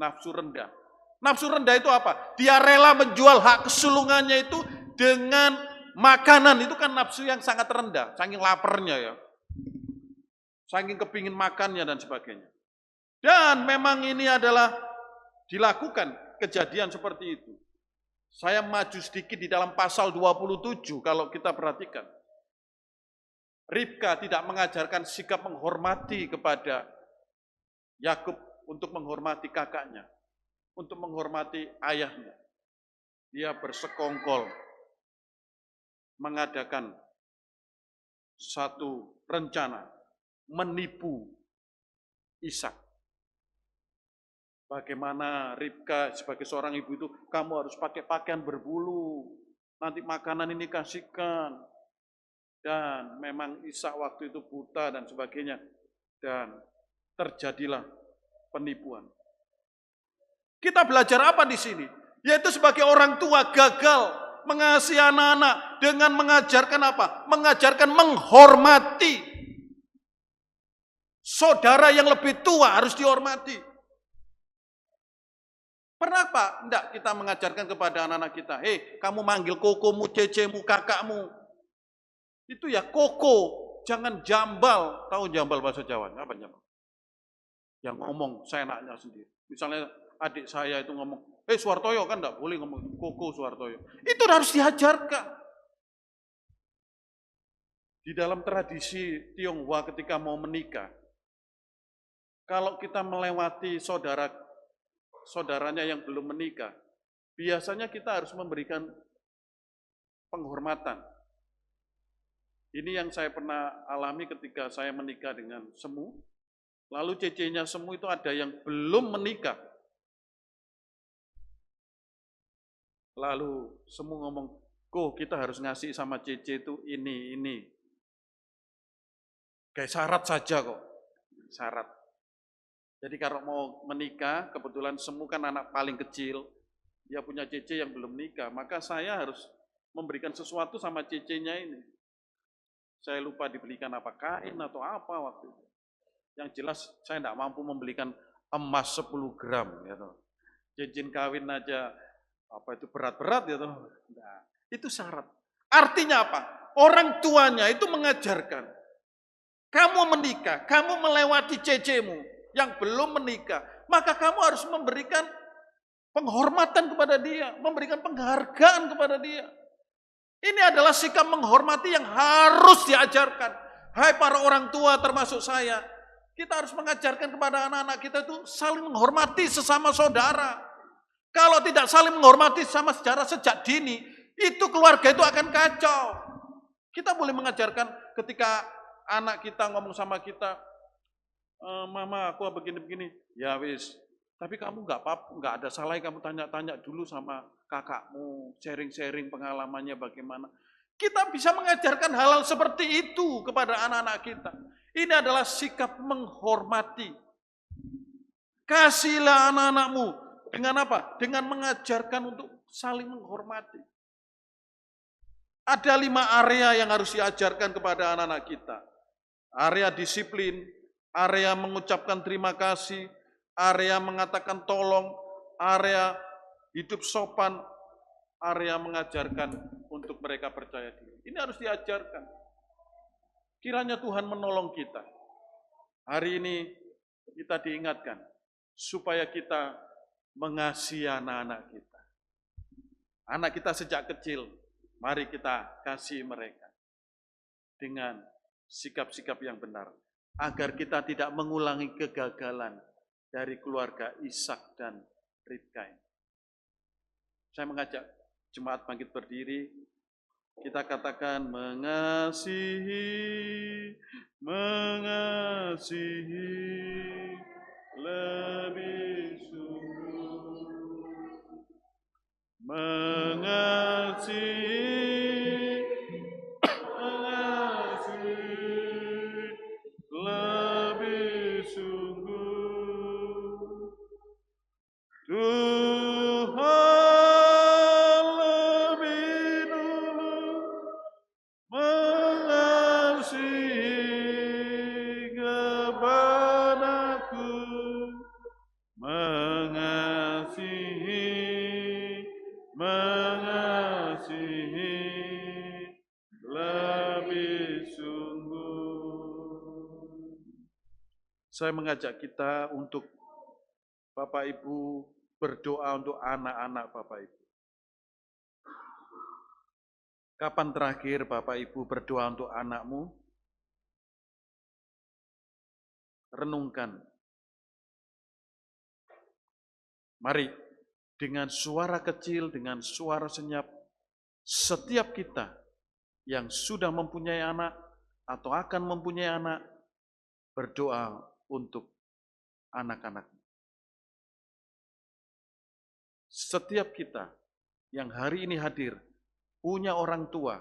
nafsu rendah. Nafsu rendah itu apa? Dia rela menjual hak kesulungannya itu dengan makanan, itu kan nafsu yang sangat rendah, saking laparnya ya. Saking kepingin makannya dan sebagainya. Dan memang ini adalah dilakukan kejadian seperti itu. Saya maju sedikit di dalam pasal 27 kalau kita perhatikan. Ribka tidak mengajarkan sikap menghormati kepada Yakub untuk menghormati kakaknya, untuk menghormati ayahnya. Dia bersekongkol mengadakan satu rencana menipu Ishak. Bagaimana Ribka sebagai seorang ibu itu, kamu harus pakai pakaian berbulu, nanti makanan ini kasihkan. Dan memang Ishak waktu itu buta dan sebagainya. Dan terjadilah penipuan. Kita belajar apa di sini? Yaitu sebagai orang tua gagal mengasihi anak-anak dengan mengajarkan apa? Mengajarkan menghormati. Saudara yang lebih tua harus dihormati. Pernah Pak, enggak kita mengajarkan kepada anak-anak kita, hei kamu manggil kokomu, cecemu, kakakmu. Itu ya koko, jangan jambal. Tahu jambal bahasa Jawa? Apa jambal? Yang ngomong seenaknya sendiri. Misalnya adik saya itu ngomong, hei Suhartoyo, kan enggak boleh ngomong koko Suhartoyo. Itu harus diajarkan. Di dalam tradisi Tionghoa ketika mau menikah, kalau kita melewati saudaranya yang belum menikah, biasanya kita harus memberikan penghormatan. Ini yang saya pernah alami ketika saya menikah dengan Semu. Lalu cecenya Semu itu ada yang belum menikah. Lalu Semu ngomong, kita harus ngasih sama Cece itu ini. Kayak syarat saja kok, syarat. Jadi kalau mau menikah, kebetulan semua kan anak paling kecil, dia punya Cece yang belum nikah, maka saya harus memberikan sesuatu sama Cece-nya ini. Saya lupa dibelikan apa, kain atau apa waktu itu. Yang jelas saya tidak mampu membelikan emas 10 gram. Gitu. Cincin kawin aja apa itu berat-berat gitu. Nah, itu syarat. Artinya apa? Orang tuanya itu mengajarkan. Kamu menikah, kamu melewati Cecemu yang belum menikah, maka kamu harus memberikan penghormatan kepada dia, memberikan penghargaan kepada dia. Ini adalah sikap menghormati yang harus diajarkan. Hai para orang tua termasuk saya, kita harus mengajarkan kepada anak-anak kita itu saling menghormati sesama saudara. Kalau tidak saling menghormati sama secara sejak dini, itu keluarga itu akan kacau. Kita boleh mengajarkan ketika anak kita ngomong sama kita, mama aku begini-begini, ya wis. Tapi kamu nggak ada salahnya kamu tanya-tanya dulu sama kakakmu, sharing-sharing pengalamannya bagaimana. Kita bisa mengajarkan hal-hal seperti itu kepada anak-anak kita. Ini adalah sikap menghormati. Kasihlah anak-anakmu dengan apa? Dengan mengajarkan untuk saling menghormati. Ada 5 area yang harus diajarkan kepada anak-anak kita. Area disiplin, area mengucapkan terima kasih, area mengatakan tolong, area hidup sopan, area mengajarkan untuk mereka percaya diri. Ini harus diajarkan. Kiranya Tuhan menolong kita. Hari ini kita diingatkan supaya kita mengasihi anak-anak kita. Anak kita sejak kecil, mari kita kasih mereka dengan sikap-sikap yang benar, agar kita tidak mengulangi kegagalan dari keluarga Ishak dan Ribka. Saya mengajak jemaat bangkit berdiri, kita katakan mengasihi lebih sungguh, mengasihi lebih sungguh. Tuhan lebih dulu mengasihi kepadaku, mengasihi lebih sungguh. Saya mengajak kita untuk Bapak Ibu berdoa untuk anak-anak Bapak Ibu. Kapan terakhir Bapak Ibu berdoa untuk anakmu? Renungkan. Mari dengan suara kecil, dengan suara senyap, setiap kita yang sudah mempunyai anak atau akan mempunyai anak, berdoa untuk anak-anak. Setiap kita yang hari ini hadir, punya orang tua,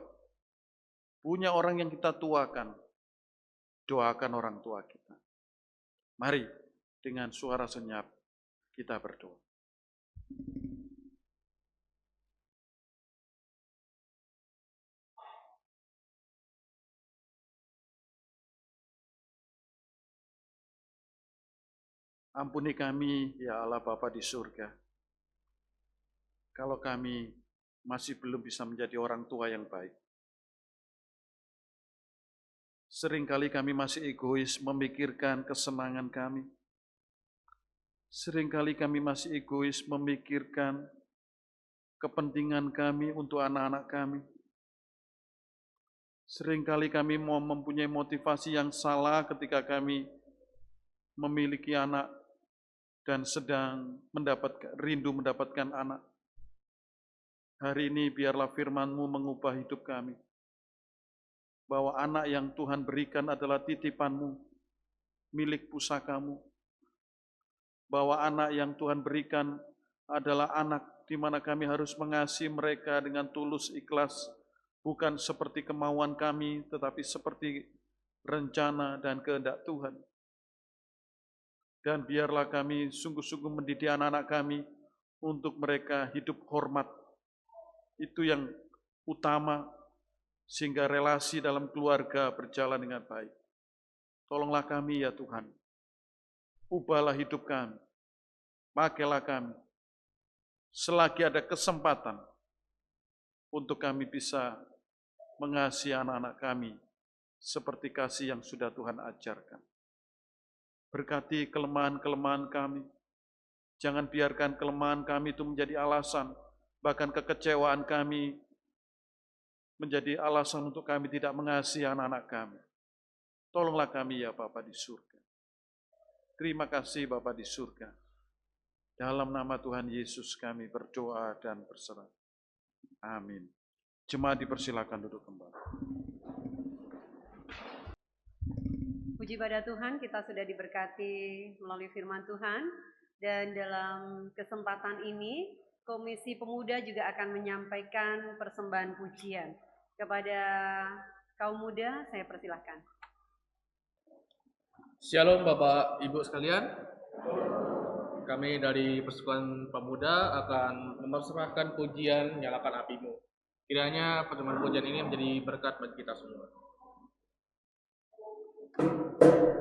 punya orang yang kita tuakan, doakan orang tua kita. Mari dengan suara senyap kita berdoa. Ampuni kami, ya Allah Bapa di surga, kalau kami masih belum bisa menjadi orang tua yang baik. Seringkali kami masih egois memikirkan kesenangan kami. Seringkali kami masih egois memikirkan kepentingan kami untuk anak-anak kami. Seringkali kami mau mempunyai motivasi yang salah ketika kami memiliki anak dan sedang rindu mendapatkan anak. Hari ini biarlah firman-Mu mengubah hidup kami. Bahwa anak yang Tuhan berikan adalah titipan-Mu, milik pusaka-Mu. Bahwa anak yang Tuhan berikan adalah anak di mana kami harus mengasihi mereka dengan tulus ikhlas, bukan seperti kemauan kami, tetapi seperti rencana dan kehendak Tuhan. Dan biarlah kami sungguh-sungguh mendidik anak-anak kami untuk mereka hidup hormat. Itu yang utama, sehingga relasi dalam keluarga berjalan dengan baik. Tolonglah kami ya Tuhan, ubahlah hidup kami, pakailah kami, selagi ada kesempatan untuk kami bisa mengasihi anak-anak kami seperti kasih yang sudah Tuhan ajarkan. Berkati kelemahan-kelemahan kami, jangan biarkan kelemahan kami itu menjadi alasan, bahkan kekecewaan kami menjadi alasan untuk kami tidak mengasihi anak-anak kami. Tolonglah kami ya Bapa di surga. Terima kasih Bapa di surga. Dalam nama Tuhan Yesus kami berdoa dan berserah. Amin. Jemaat dipersilakan duduk kembali. Puji pada Tuhan, kita sudah diberkati melalui firman Tuhan. Dan dalam kesempatan ini, Komisi Pemuda juga akan menyampaikan persembahan pujian. Kepada kaum muda, saya persilahkan. Shalom Bapak Ibu sekalian. Kami dari Persekutuan Pemuda akan mempersembahkan pujian Nyalakan Apimu. Kiranya persembahan pujian ini menjadi berkat bagi kita semua. Yesus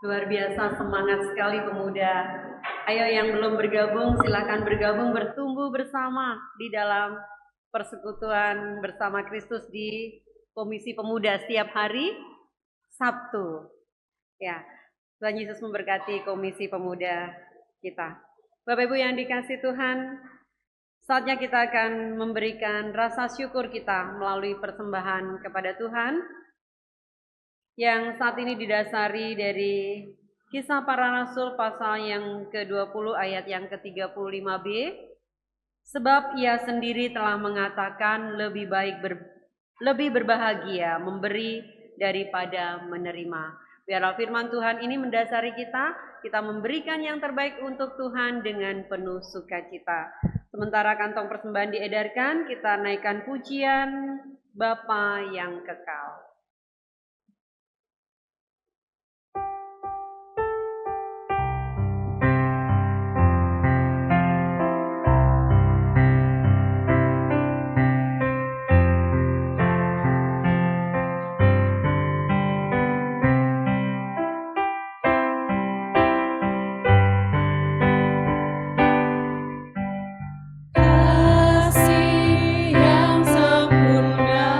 Luar biasa, semangat sekali pemuda. Ayo yang belum bergabung, silakan bergabung, bertumbuh bersama di dalam persekutuan bersama Kristus di Komisi Pemuda setiap hari Sabtu. Ya, Tuhan Yesus memberkati Komisi Pemuda kita. Bapak Ibu yang dikasih Tuhan, saatnya kita akan memberikan rasa syukur kita melalui persembahan kepada Tuhan yang saat ini didasari dari Kisah Para Rasul pasal yang ke-20 ayat yang ke-35b. Sebab ia sendiri telah mengatakan lebih berbahagia memberi daripada menerima. Biarlah firman Tuhan ini mendasari kita memberikan yang terbaik untuk Tuhan dengan penuh sukacita. Sementara kantong persembahan diedarkan, kita naikkan pujian Bapa yang kekal. Kasih yang sempurna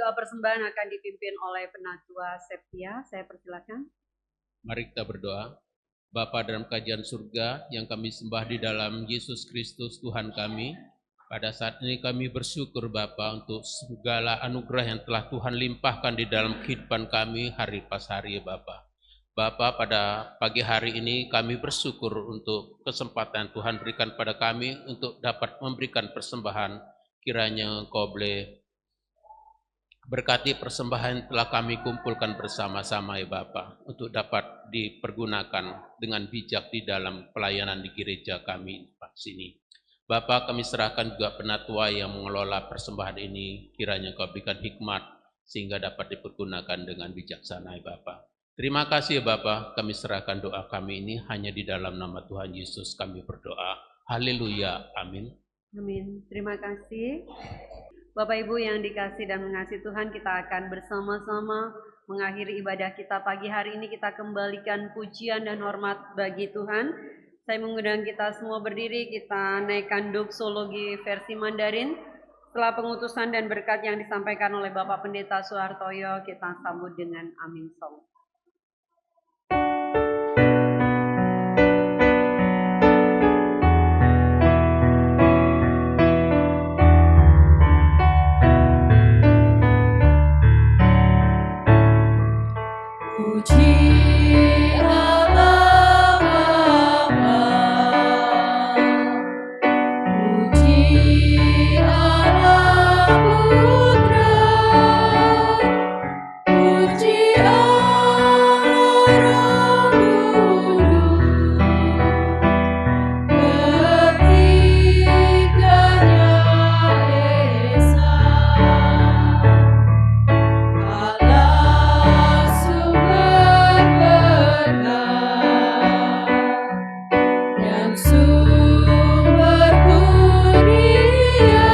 Doa persembahan akan dipimpin oleh Penatua Septia. Saya persilakan. Mari kita berdoa. Bapa dalam kerajaan surga yang kami sembah di dalam Yesus Kristus Tuhan kami, pada saat ini kami bersyukur Bapa untuk segala anugerah yang telah Tuhan limpahkan di dalam kehidupan kami hari pas hari Bapa. Bapa, pada pagi hari ini kami bersyukur untuk kesempatan Tuhan berikan pada kami untuk dapat memberikan persembahan. Kiranya Engkau boleh berkati persembahan yang telah kami kumpulkan bersama-sama ya Bapa, untuk dapat dipergunakan dengan bijak di dalam pelayanan di gereja kami di sini. Bapa, kami serahkan juga penatua yang mengelola persembahan ini, kiranya Engkau berikan hikmat sehingga dapat dipergunakan dengan bijaksana ya Bapa. Terima kasih ya Bapa, kami serahkan doa kami ini hanya di dalam nama Tuhan Yesus kami berdoa. Haleluya, amin. Amin. Terima kasih. Bapak Ibu yang dikasih dan mengasihi Tuhan, kita akan bersama-sama mengakhiri ibadah kita pagi hari ini. Kita kembalikan pujian dan hormat bagi Tuhan. Saya mengundang kita semua berdiri, kita naikkan doksologi versi Mandarin. Setelah pengutusan dan berkat yang disampaikan oleh Bapak Pendeta Suhartoyo, kita sambut dengan Amin Song. Puji Allah Bapa, puji Allah Putra, puji Allah Roh Kudus, ketiganya Esa. Allah sumber berkat dan sumber kurnia,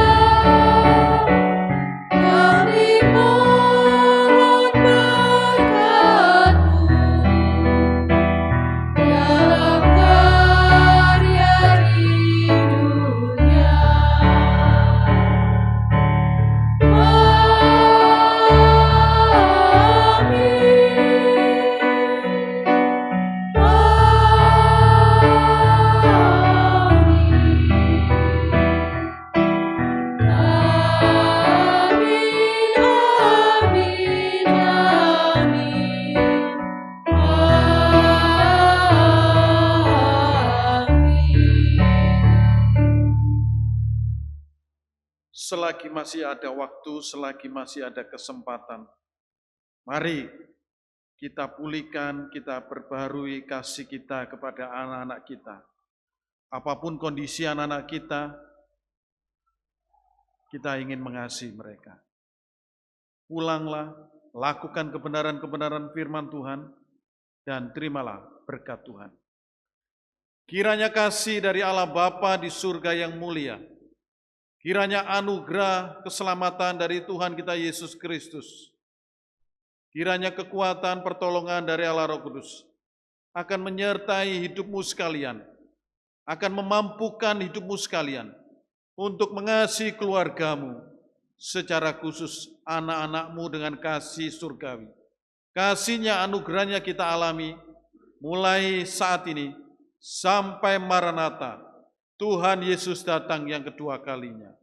kami mohon berkat-Mu dalam karya di dunia. Selagi masih ada waktu, selagi masih ada kesempatan, mari kita pulihkan, kita perbarui kasih kita kepada anak-anak kita. Apapun kondisi anak-anak kita ingin mengasihi mereka. Pulanglah, lakukan kebenaran-kebenaran firman Tuhan, dan terimalah berkat Tuhan. Kiranya kasih dari Allah Bapa di surga yang mulia, kiranya anugerah keselamatan dari Tuhan kita Yesus Kristus, kiranya kekuatan pertolongan dari Allah Roh Kudus akan menyertai hidupmu sekalian, akan memampukan hidupmu sekalian untuk mengasihi keluargamu, secara khusus anak-anakmu dengan kasih surgawi. Kasihnya, anugerahnya kita alami mulai saat ini sampai Maranatha, Tuhan Yesus datang yang kedua kalinya.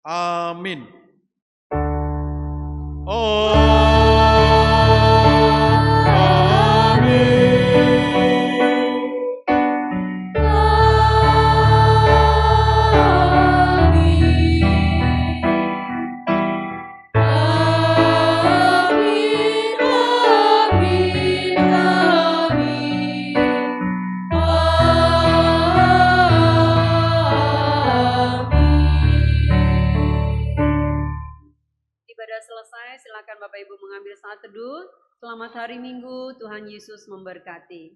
Amin. Selesai, silakan Bapak Ibu mengambil saat teduh. Selamat hari Minggu, Tuhan Yesus memberkati.